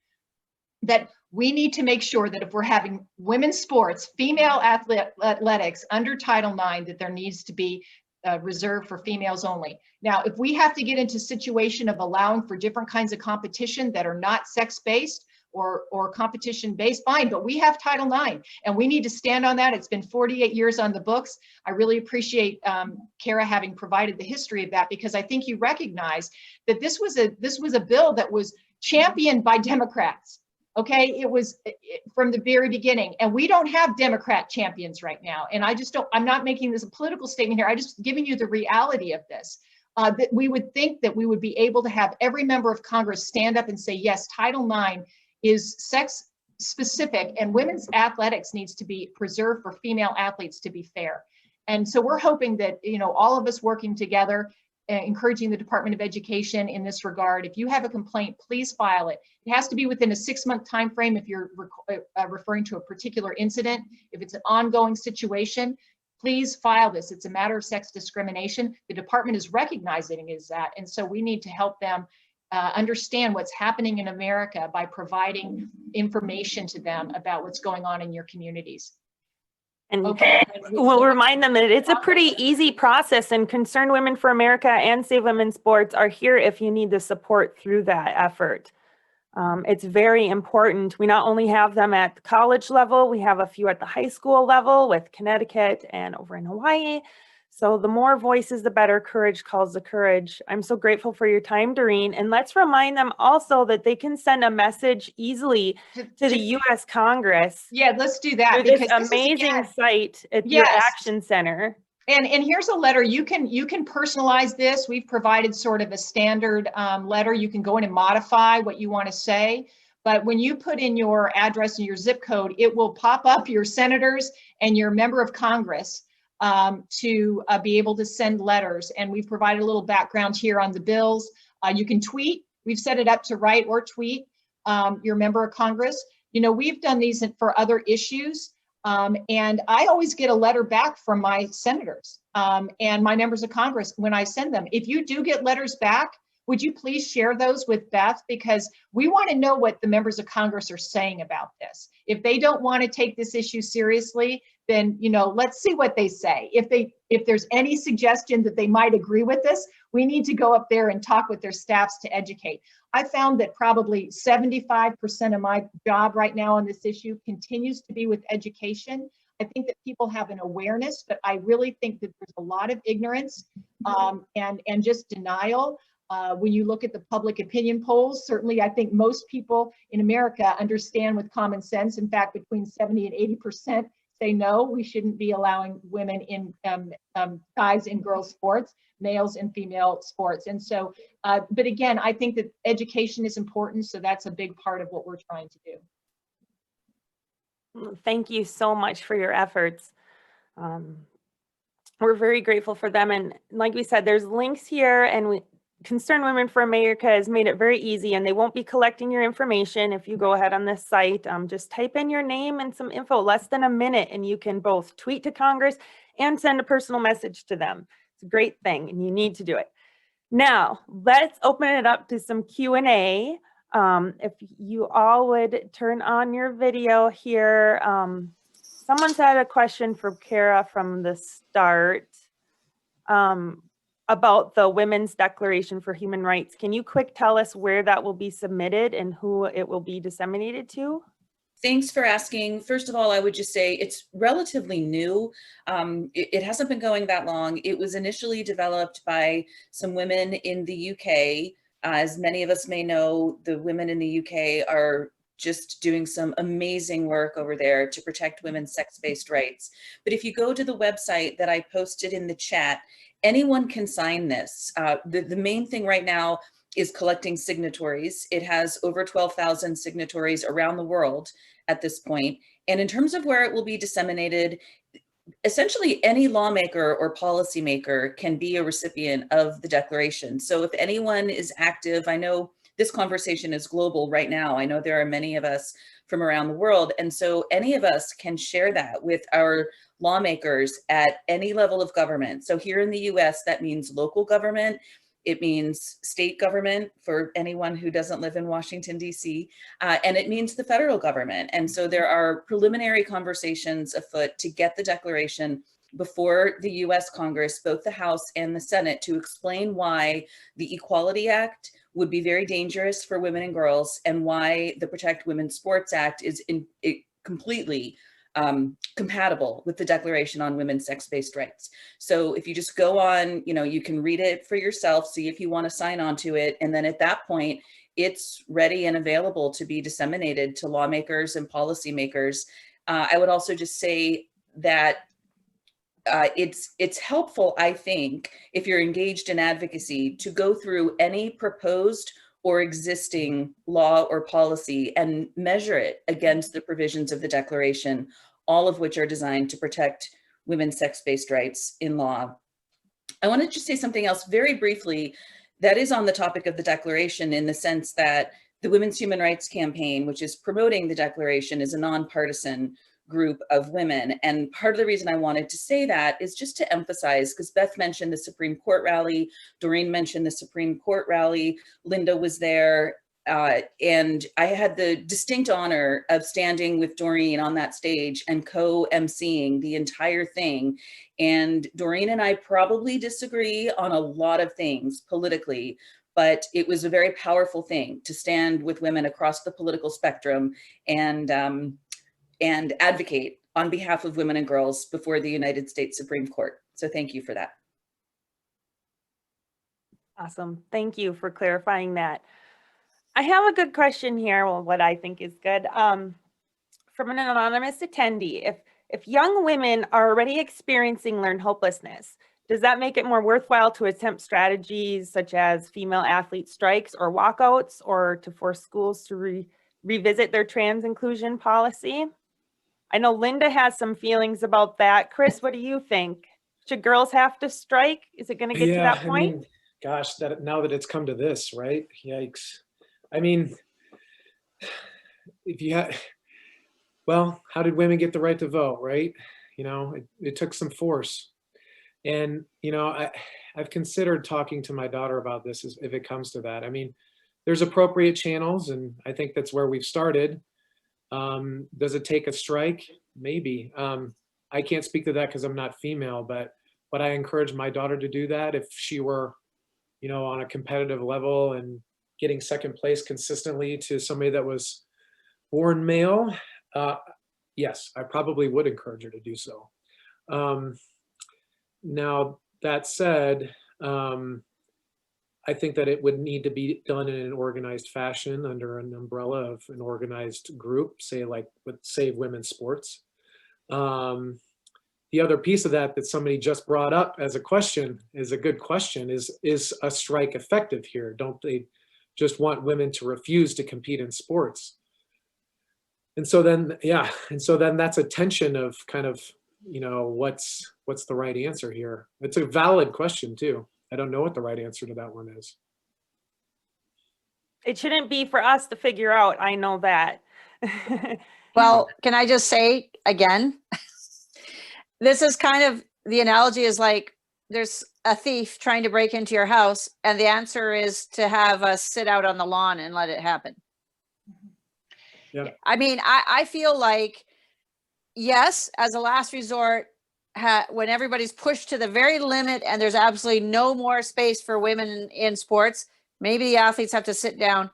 that we need to make sure that if we're having women's sports, female athletics under Title IX, that there needs to be reserved for females only. Now, if we have to get into a situation of allowing for different kinds of competition that are not sex-based or competition-based, fine, but we have Title IX and we need to stand on that. It's been 48 years on the books. I really appreciate Kara having provided the history of that, because I think you recognize that this was a bill that was championed by Democrats. Okay, it was from the very beginning, and we don't have Democrat champions right now. And I'm not making this a political statement here. I'm just giving you the reality of this. That we would think that we would be able to have every member of Congress stand up and say, yes, Title IX is sex specific and women's athletics needs to be preserved for female athletes to be fair. And so we're hoping that, all of us working together, encouraging the Department of Education in this regard. If you have a complaint, please file it. It has to be within a 6-month time frame if you're referring to a particular incident. If it's an ongoing situation, please file this. It's a matter of sex discrimination. The department is recognizing it as that, and so we need to help them understand what's happening in America by providing information to them about what's going on in your communities. And Okay. we'll remind them that it's a pretty easy process, and Concerned Women for America and Save Women's Sports are here if you need the support through that effort. It's very important. We not only have them at the college level, we have a few at the high school level with Connecticut and over in Hawaii. So the more voices, the better. Courage calls the courage. I'm so grateful for your time, Doreen. And let's remind them also that they can send a message easily to the U.S. Congress. Yeah, let's do that. Through this amazing site at your Action Center. And here's a letter. You can personalize this. We've provided sort of a standard letter. You can go in and modify what you want to say. But when you put in your address and your zip code, it will pop up your senators and your member of Congress to be able to send letters. And we've provided a little background here on the bills. You can tweet. We've set it up to write or tweet your member of Congress. You know, we've done these for other issues. And I always get a letter back from my senators and my members of Congress when I send them. If you do get letters back, would you please share those with Beth? Because we want to know what the members of Congress are saying about this. If they don't want to take this issue seriously, then, you know, let's see what they say. If there's any suggestion that they might agree with this, we need to go up there and talk with their staffs to educate. I found that probably 75% of my job right now on this issue continues to be with education. I think that people have an awareness, but I really think that there's a lot of ignorance and just denial. When you look at the public opinion polls, certainly I think most people in America understand with common sense. In fact, between 70 and 80% say no, we shouldn't be allowing women in guys in girls sports, males in female sports. And so, but again, I think that education is important. So that's a big part of what we're trying to do. Thank you so much for your efforts. We're very grateful for them. And like we said, there's links here, and Concerned Women for America has made it very easy, and they won't be collecting your information if you go ahead on this site. Just type in your name and some info, less than a minute, and you can both tweet to Congress and send a personal message to them. It's a great thing, and you need to do it. Now, let's open it up to some Q&A. If you all would turn on your video here. Someone's had a question for Kara from the start. About the Women's Declaration for Human Rights. Can you quick tell us where that will be submitted and who it will be disseminated to? Thanks for asking. First of all, I would just say it's relatively new. It hasn't been going that long. It was initially developed by some women in the UK. As many of us may know, the women in the UK are just doing some amazing work over there to protect women's sex-based rights. But if you go to the website that I posted in the chat, anyone can sign this. The main thing right now is collecting signatories. It has over 12,000 signatories around the world at this point. And in terms of where it will be disseminated, essentially any lawmaker or policymaker can be a recipient of the declaration. So if anyone is active, I know this conversation is global right now. I know there are many of us from around the world. And so any of us can share that with our lawmakers at any level of government. So here in the US, that means local government. It means state government for anyone who doesn't live in Washington, DC, and it means the federal government. And so there are preliminary conversations afoot to get the declaration before the US Congress, both the House and the Senate, to explain why the Equality Act would be very dangerous for women and girls, and why the Protect Women's Sports Act is completely compatible with the Declaration on Women's Sex-Based Rights. So if you just go on, you can read it for yourself, see if you want to sign on to it. And then at that point, it's ready and available to be disseminated to lawmakers and policymakers. I would also just say that it's helpful, I think, if you're engaged in advocacy, to go through any proposed or existing law or policy and measure it against the provisions of the Declaration, all of which are designed to protect women's sex-based rights in law. I want to just say something else very briefly that is on the topic of the Declaration, in the sense that the Women's Human Rights Campaign, which is promoting the Declaration, is a nonpartisan group of women. And part of the reason I wanted to say that is just to emphasize, because Beth mentioned the Supreme Court rally, Doreen mentioned the Supreme Court rally, Linda was there, and I had the distinct honor of standing with Doreen on that stage and co-emceeing the entire thing. And Doreen and I probably disagree on a lot of things politically, but it was a very powerful thing to stand with women across the political spectrum and advocate on behalf of women and girls before the United States Supreme Court. So thank you for that. Awesome. Thank you for clarifying that. I have a good question here. Well, what I think is good, from an anonymous attendee. If young women are already experiencing learned hopelessness, does that make it more worthwhile to attempt strategies such as female athlete strikes or walkouts, or to force schools to revisit their trans inclusion policy? I know Linda has some feelings about that. Chris, what do you think? Should girls have to strike? Is it going to get to that point? I mean, gosh, now that it's come to this, right? Yikes. I mean, well, how did women get the right to vote, right? You know, it took some force. And, you know, I've considered talking to my daughter about this if it comes to that. I mean, there's appropriate channels, and I think that's where we've started. Does it take a strike? Maybe. I can't speak to that because I'm not female, but would I encourage my daughter to do that if she were, you know, on a competitive level and getting second place consistently to somebody that was born male? Yes, I probably would encourage her to do so. Now, that said, I think that it would need to be done in an organized fashion under an umbrella of an organized group, say like with Save Women's Sports. The other piece of that somebody just brought up as a question is a good question, is a strike effective here? Don't they just want women to refuse to compete in sports? And so then, yeah, and so then that's a tension of kind of, you know, what's the right answer here? It's a valid question too. I don't know what the right answer to that one is. It shouldn't be for us to figure out. I know that. Well, can I just say again, this is kind of, the analogy is like there's a thief trying to break into your house, and the answer is to have us sit out on the lawn and let it happen. Yeah. I mean, I feel like, yes, as a last resort, when everybody's pushed to the very limit and there's absolutely no more space for women in sports, maybe the athletes have to sit down.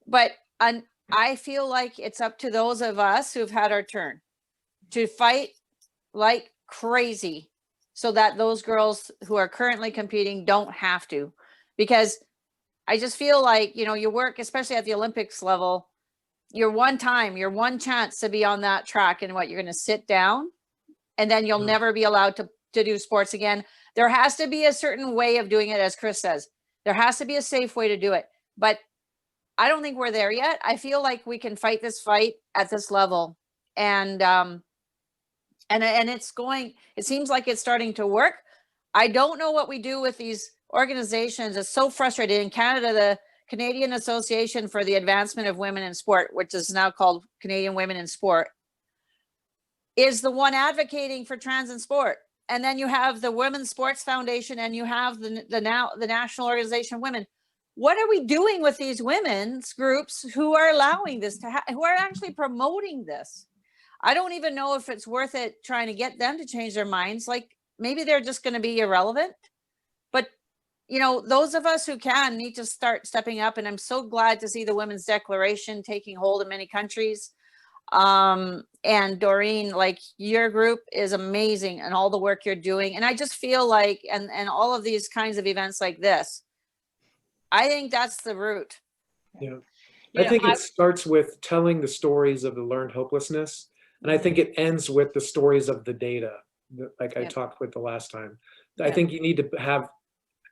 But I feel like it's up to those of us who've had our turn to fight like crazy so that those girls who are currently competing don't have to. Because I just feel like, you know, you work, especially at the Olympics level, your one chance to be on that track, and what, you're going to sit down and then you'll never be allowed to do sports again. There has to be a certain way of doing it, as Chris says. There has to be a safe way to do it. But I don't think we're there yet. I feel like we can fight this fight at this level. And it's going, it seems like it's starting to work. I don't know what we do with these organizations. It's so frustrating. In Canada, the Canadian Association for the Advancement of Women in Sport, which is now called Canadian Women in Sport, is the one advocating for trans in sport. And then you have the Women's Sports Foundation, and you have the National Organization of Women. What are we doing with these women's groups who are allowing this to who are actually promoting this? I don't even know if it's worth it trying to get them to change their minds. Like, maybe they're just going to be irrelevant. But, you know, those of us who can need to start stepping up. And I'm so glad to see the Women's Declaration taking hold in many countries. And Doreen, like, your group is amazing, and all the work you're doing. And I just feel like, and all of these kinds of events like this, I think that's the route. Yeah. I think it starts with telling the stories of the learned hopelessness. And I think it ends with the stories of the data, like I talked with the last time. I think you need to have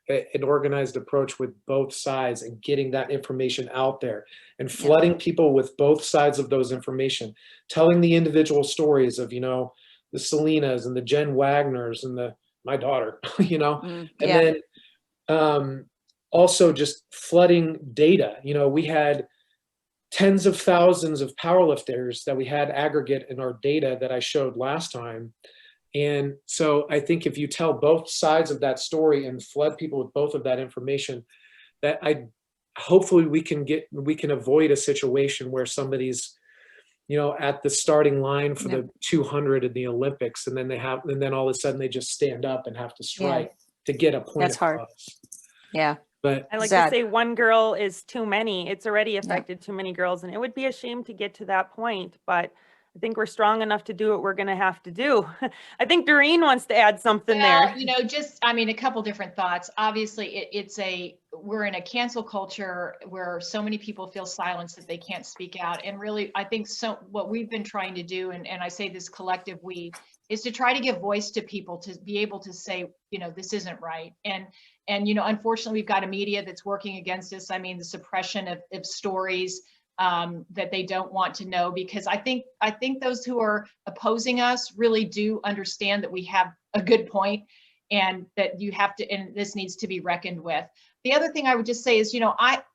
an organized approach with both sides and getting that information out there and flooding people with both sides of those information, telling the individual stories of, you know, the Selenas and the Jen Wagners and my daughter, you know, and then also just flooding data. You know, we had tens of thousands of powerlifters that we had aggregate in our data that I showed last time. And so I think if you tell both sides of that story and flood people with both of that information, that hopefully we can avoid a situation where somebody's, you know, at the starting line for the 200 in the Olympics, and then all of a sudden they just stand up and have to strike to get a point. That's hard. Yeah. But I like Sad. to say one girl is too many. It's already affected too many girls, and it would be a shame to get to that point, but I think we're strong enough to do what we're going to have to do. I think Doreen wants to add something there. You know, just, I mean, a couple different thoughts. Obviously, we're in a cancel culture where so many people feel silenced that they can't speak out. And really, I think what we've been trying to do, and I say this collective we, is to try to give voice to people to be able to say, you know, this isn't right. And you know, unfortunately, we've got a media that's working against us. I mean, the suppression of stories that they don't want to know, because I think those who are opposing us really do understand that we have a good point, and that you have to, and this needs to be reckoned with. The other thing I would just say is, you know,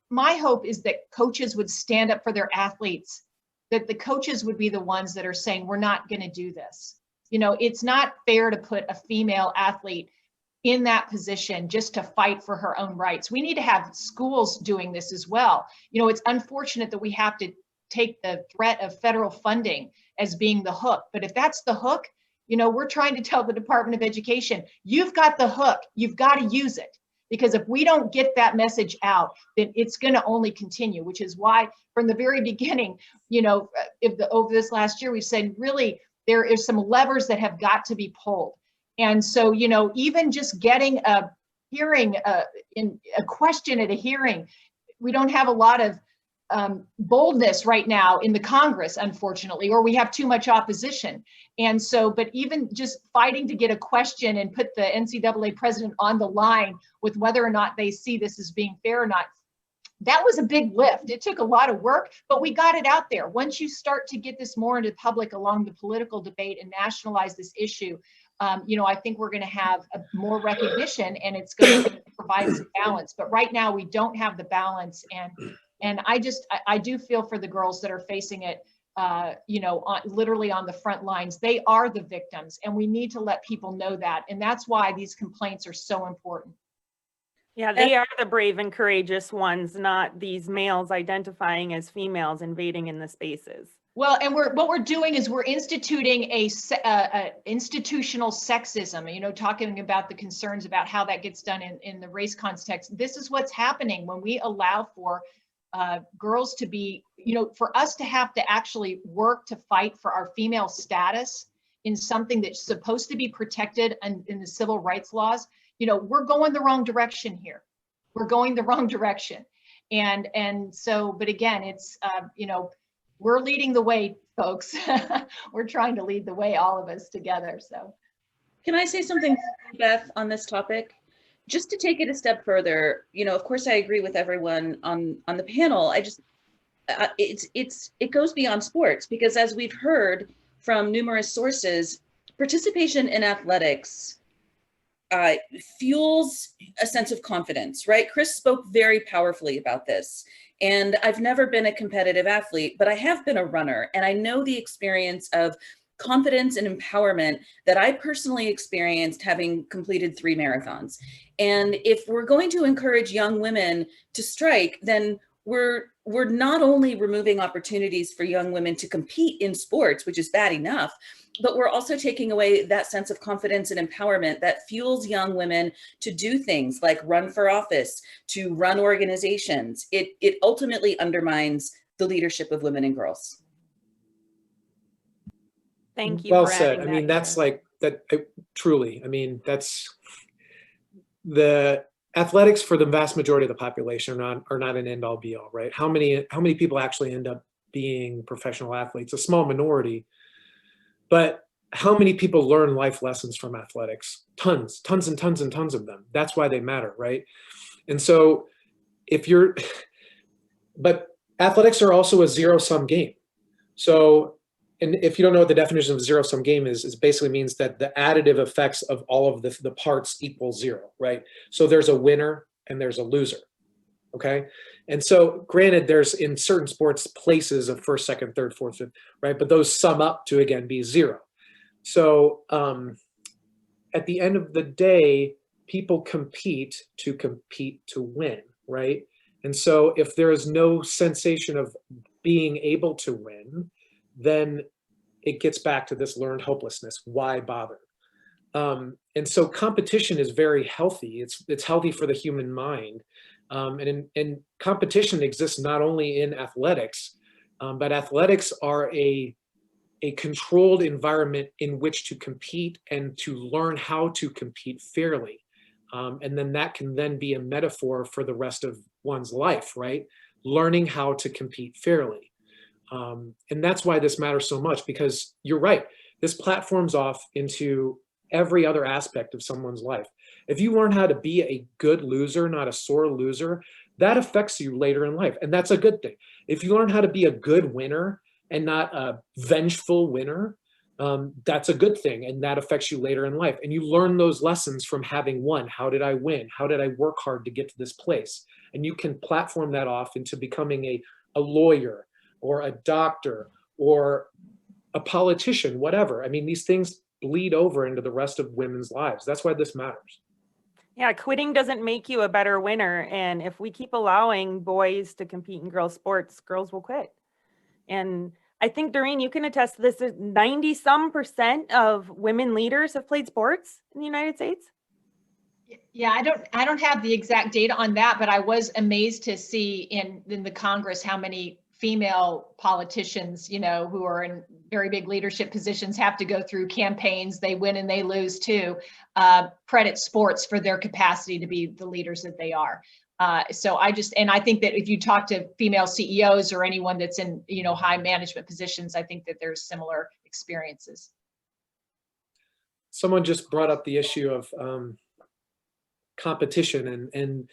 my hope is that coaches would stand up for their athletes, that the coaches would be the ones that are saying, we're not going to do this. You know, it's not fair to put a female athlete in that position just to fight for her own rights. We need to have schools doing this as well. You know, it's unfortunate that we have to take the threat of federal funding as being the hook. But if that's the hook, you know, we're trying to tell the Department of Education, you've got the hook, you've got to use it. Because if we don't get that message out, then it's going to only continue, which is why from the very beginning, you know, over this last year, we've said really there is some levers that have got to be pulled. And so, you know, even just getting a hearing, in a question at a hearing, we don't have a lot of boldness right now in the Congress, unfortunately, or we have too much opposition. And so, but even just fighting to get a question and put the NCAA president on the line with whether or not they see this as being fair or not, that was a big lift. It took a lot of work, but we got it out there. Once you start to get this more into the public along the political debate and nationalize this issue, you know, I think we're going to have more recognition, and it's going to provide some balance. But right now we don't have the balance, and I do feel for the girls that are facing it, you know, literally on the front lines. They are the victims, and we need to let people know that. And that's why these complaints are so important. Yeah, they are the brave and courageous ones, not these males identifying as females invading in the spaces. Well, and what we're doing is we're instituting a institutional sexism, you know, talking about the concerns about how that gets done in the race context. This is what's happening when we allow for girls to be, you know, for us to have to actually work to fight for our female status in something that's supposed to be protected in the civil rights laws. You know, we're going the wrong direction here. We're going the wrong direction. And so, but again, it's, you know, we're leading the way, folks. We're trying to lead the way, all of us together. So can I say something, Beth, on this topic? Just to take it a step further, you know, of course, I agree with everyone on the panel. I just, it goes beyond sports, because as we've heard from numerous sources, participation in athletics fuels a sense of confidence, right? Chris spoke very powerfully about this. And I've never been a competitive athlete, but I have been a runner. And I know the experience of confidence and empowerment that I personally experienced having completed 3 marathons. And if we're going to encourage young women to strike, then we're not only removing opportunities for young women to compete in sports, which is bad enough, but we're also taking away that sense of confidence and empowerment that fuels young women to do things like run for office, to run organizations. It ultimately undermines the leadership of women and girls. Thank you. Well for said. adding I mean, that that's here. like that. Truly, I mean, that's the athletics for the vast majority of the population are not an end all be all, right? How many people actually end up being professional athletes? A small minority. But how many people learn life lessons from athletics? Tons and tons and tons of them. That's why they matter, right? And so but athletics are also a zero-sum game. So, and if you don't know what the definition of a zero-sum game is, it basically means that the additive effects of all of the parts equal 0, right? So there's a winner and there's a loser. Okay. And so granted, there's in certain sports places of first, second, third, fourth, fifth, right? But those sum up to, again, be 0. So at the end of the day, people compete to win, right? And so if there is no sensation of being able to win, then it gets back to this learned hopelessness. Why bother? And so competition is very healthy. It's healthy for the human mind. And competition exists not only in athletics, but athletics are a controlled environment in which to compete and to learn how to compete fairly. And then that can then be a metaphor for the rest of one's life, right? Learning how to compete fairly. And that's why this matters so much, because you're right. This platforms off into every other aspect of someone's life. If you learn how to be a good loser, not a sore loser, that affects you later in life. And that's a good thing. If you learn how to be a good winner and not a vengeful winner, that's a good thing. And that affects you later in life. And you learn those lessons from having won. How did I win? How did I work hard to get to this place? And you can platform that off into becoming a lawyer or a doctor or a politician, whatever. I mean, these things bleed over into the rest of women's lives. That's why this matters. Yeah, quitting doesn't make you a better winner. And if we keep allowing boys to compete in girls' sports, girls will quit. And I think, Doreen, you can attest to this. 90-some% of women leaders have played sports in the United States. Yeah, I don't have the exact data on that, but I was amazed to see in the Congress how many female politicians, you know, who are in very big leadership positions have to go through campaigns. They win and they lose too. Credit sports for their capacity to be the leaders that they are. So I think that if you talk to female CEOs or anyone that's in, you know, high management positions, I think that there's similar experiences. Someone just brought up the issue of competition and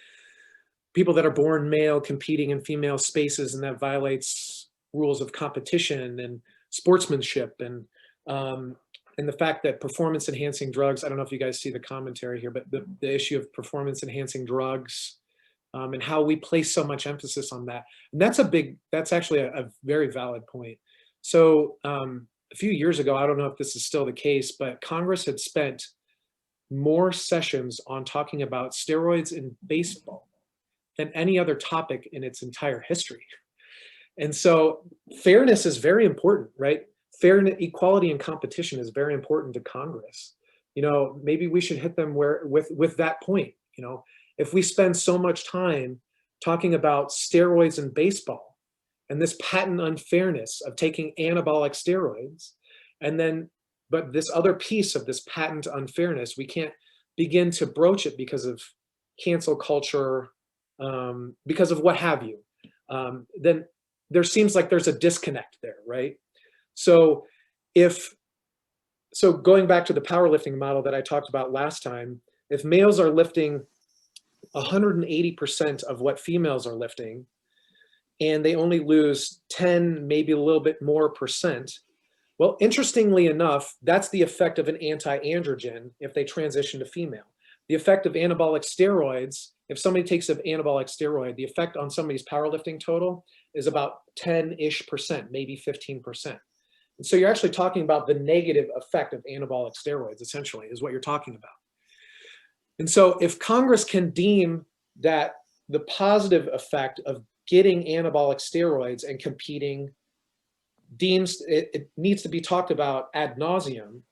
people that are born male competing in female spaces, and that violates rules of competition and sportsmanship, and the fact that performance enhancing drugs, I don't know if you guys see the commentary here, but the issue of performance enhancing drugs, and how we place so much emphasis on that. And that's actually a very valid point. So a few years ago, I don't know if this is still the case, but Congress had spent more sessions on talking about steroids in baseball than any other topic in its entire history. And so fairness is very important, right? Fairness, equality, and competition is very important to Congress. You know, maybe we should hit them with that point. You know, if we spend so much time talking about steroids in baseball and this patent unfairness of taking anabolic steroids, but this other piece of this patent unfairness, we can't begin to broach it because of cancel culture, because of what have you, then there seems like there's a disconnect there, right? So going back to the powerlifting model that I talked about last time, if males are lifting 180% of what females are lifting, and they only lose 10, maybe a little bit more %, well, interestingly enough, that's the effect of an anti-androgen if they transition to female. The effect of anabolic steroids, if somebody takes an anabolic steroid, the effect on somebody's powerlifting total is about 10-ish%, maybe 15%. And so you're actually talking about the negative effect of anabolic steroids, essentially, is what you're talking about. And so if Congress can deem that the positive effect of getting anabolic steroids and competing deems it needs to be talked about ad nauseum,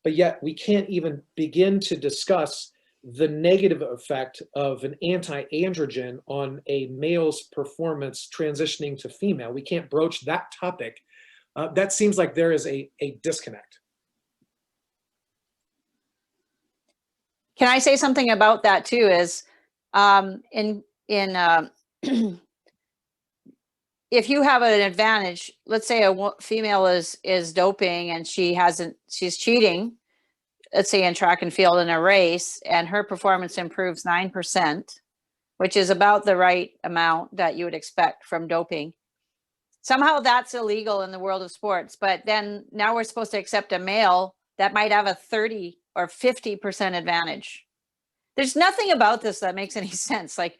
but yet we can't even begin to discuss the negative effect of an anti-androgen on a male's performance transitioning to female. We can't broach that topic. That seems like there is a disconnect. Can I say something about that too? Is if you have an advantage, let's say a female is doping and she's cheating, let's say in track and field in a race, and her performance improves 9%, which is about the right amount that you would expect from doping. Somehow that's illegal in the world of sports, but then now we're supposed to accept a male that might have a 30 or 50% advantage. There's nothing about this that makes any sense. Like,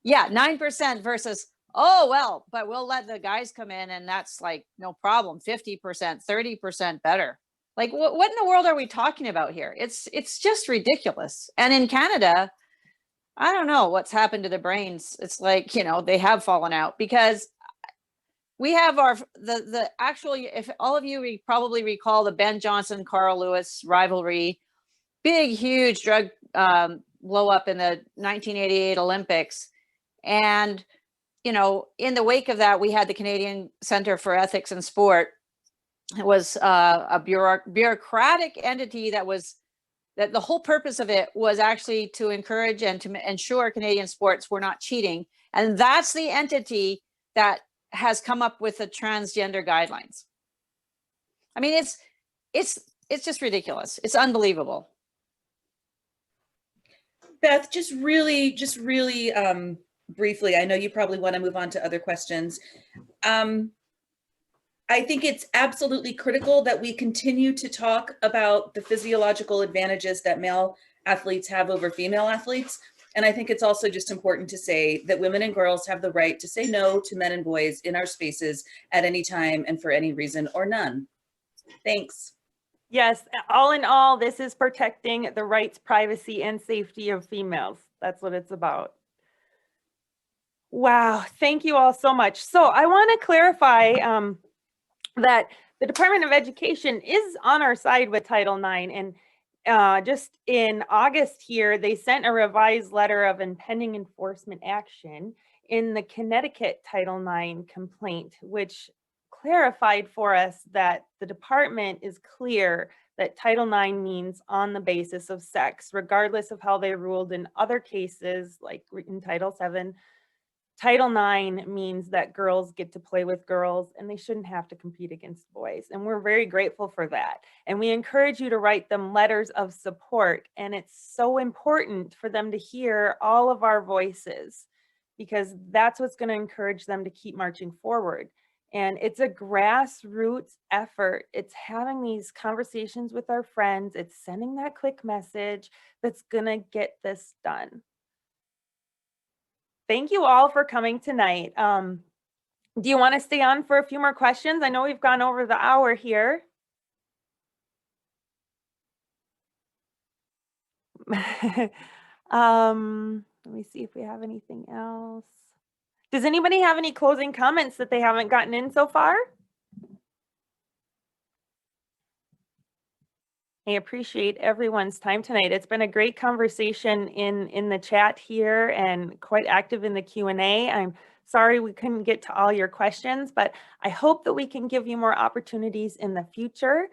Yeah, 9% versus, oh, well, but we'll let the guys come in and that's like, no problem, 50%, 30% better. Like, what in the world are we talking about here? It's just ridiculous. And in Canada, I don't know what's happened to the brains. It's like, you know, they have fallen out because we have the actual, if all of you probably recall the Ben Johnson, Carl Lewis rivalry, big, huge drug blow up in the 1988 Olympics. And, you know, in the wake of that, we had the Canadian Center for Ethics in Sport. It was a bureaucratic entity that the whole purpose of it was actually to encourage and to ensure Canadian sports were not cheating. And that's the entity that has come up with the transgender guidelines. I mean, it's just ridiculous. It's unbelievable. Beth, just really briefly, I know you probably want to move on to other questions. I think it's absolutely critical that we continue to talk about the physiological advantages that male athletes have over female athletes. And I think it's also just important to say that women and girls have the right to say no to men and boys in our spaces at any time and for any reason or none. Thanks. Yes, all in all, this is protecting the rights, privacy, and safety of females. That's what it's about. Wow, thank you all so much. So I want to clarify that the Department of Education is on our side with Title IX. And just in August here, they sent a revised letter of impending enforcement action in the Connecticut Title IX complaint, which clarified for us that the department is clear that Title IX means on the basis of sex, regardless of how they ruled in other cases, like in Title VII. Title IX means that girls get to play with girls and they shouldn't have to compete against boys. And we're very grateful for that. And we encourage you to write them letters of support. And it's so important for them to hear all of our voices, because that's what's going to encourage them to keep marching forward. And it's a grassroots effort. It's having these conversations with our friends. It's sending that quick message that's going to get this done. Thank you all for coming tonight. Do you want to stay on for a few more questions? I know we've gone over the hour here. Let me see if we have anything else. Does anybody have any closing comments that they haven't gotten in so far? I appreciate everyone's time tonight. It's been a great conversation in the chat here and quite active in the Q&A. I'm sorry we couldn't get to all your questions, but I hope that we can give you more opportunities in the future.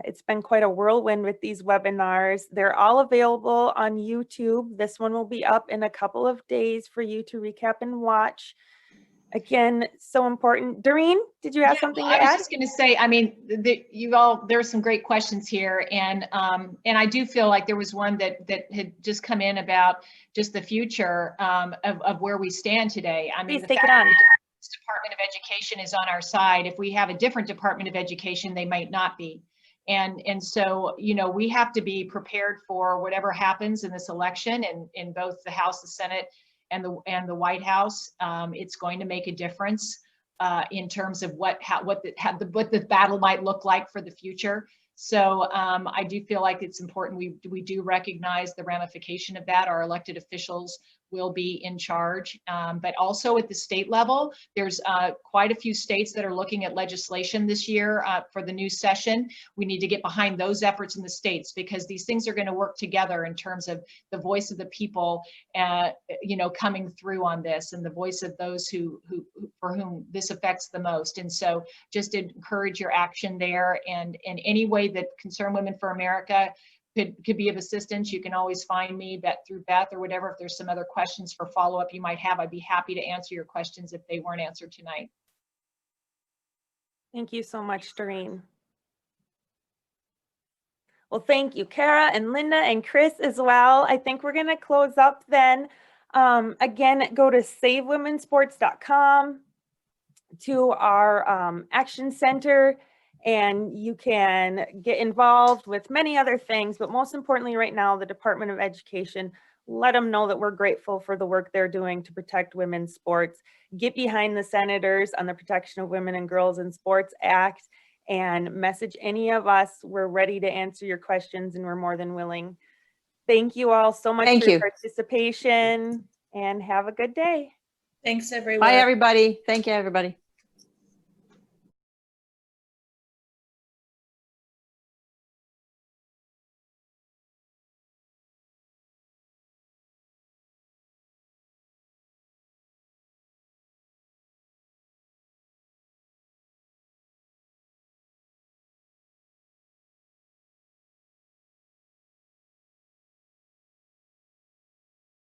It's been quite a whirlwind with these webinars. They're all available on YouTube. This one will be up in a couple of days for you to recap and watch. Again, so important. Doreen, did you have something to add? I was just going to say, I mean, there's some great questions here, and I do feel like there was one that had just come in about just the future of where we stand today. I mean, Please take it on. This Department of Education is on our side. If we have a different Department of Education, they might not be. And so, you know, we have to be prepared for whatever happens in this election, and in both the House, the Senate, and the White House. It's going to make a difference in terms of what the battle might look like for the future. So I do feel like it's important we do recognize the ramification of that. Our elected officials will be in charge, but also at the state level, there's quite a few states that are looking at legislation this year for the new session. We need to get behind those efforts in the states, because these things are going to work together in terms of the voice of the people, you know, coming through on this, and the voice of those who for whom this affects the most. And so just encourage your action there, and in any way that Concerned Women for America could be of assistance. You can always find me through Beth or whatever. If there's some other questions for follow-up you might have, I'd be happy to answer your questions if they weren't answered tonight. Thank you so much, Doreen. Well, thank you, Kara and Linda and Chris as well. I think we're going to close up then. Again, go to savewomensports.com to our Action Center, and you can get involved with many other things, but most importantly right now, the Department of Education let them know that we're grateful for the work they're doing to protect women's sports. Get behind the senators on the Protection of Women and Girls in Sports Act and message any of us. We're ready to answer your questions and we're more than willing. Thank you all so much Thank for your you. participation and have a good day. Thanks, everyone. Bye, everybody. Thank you, everybody.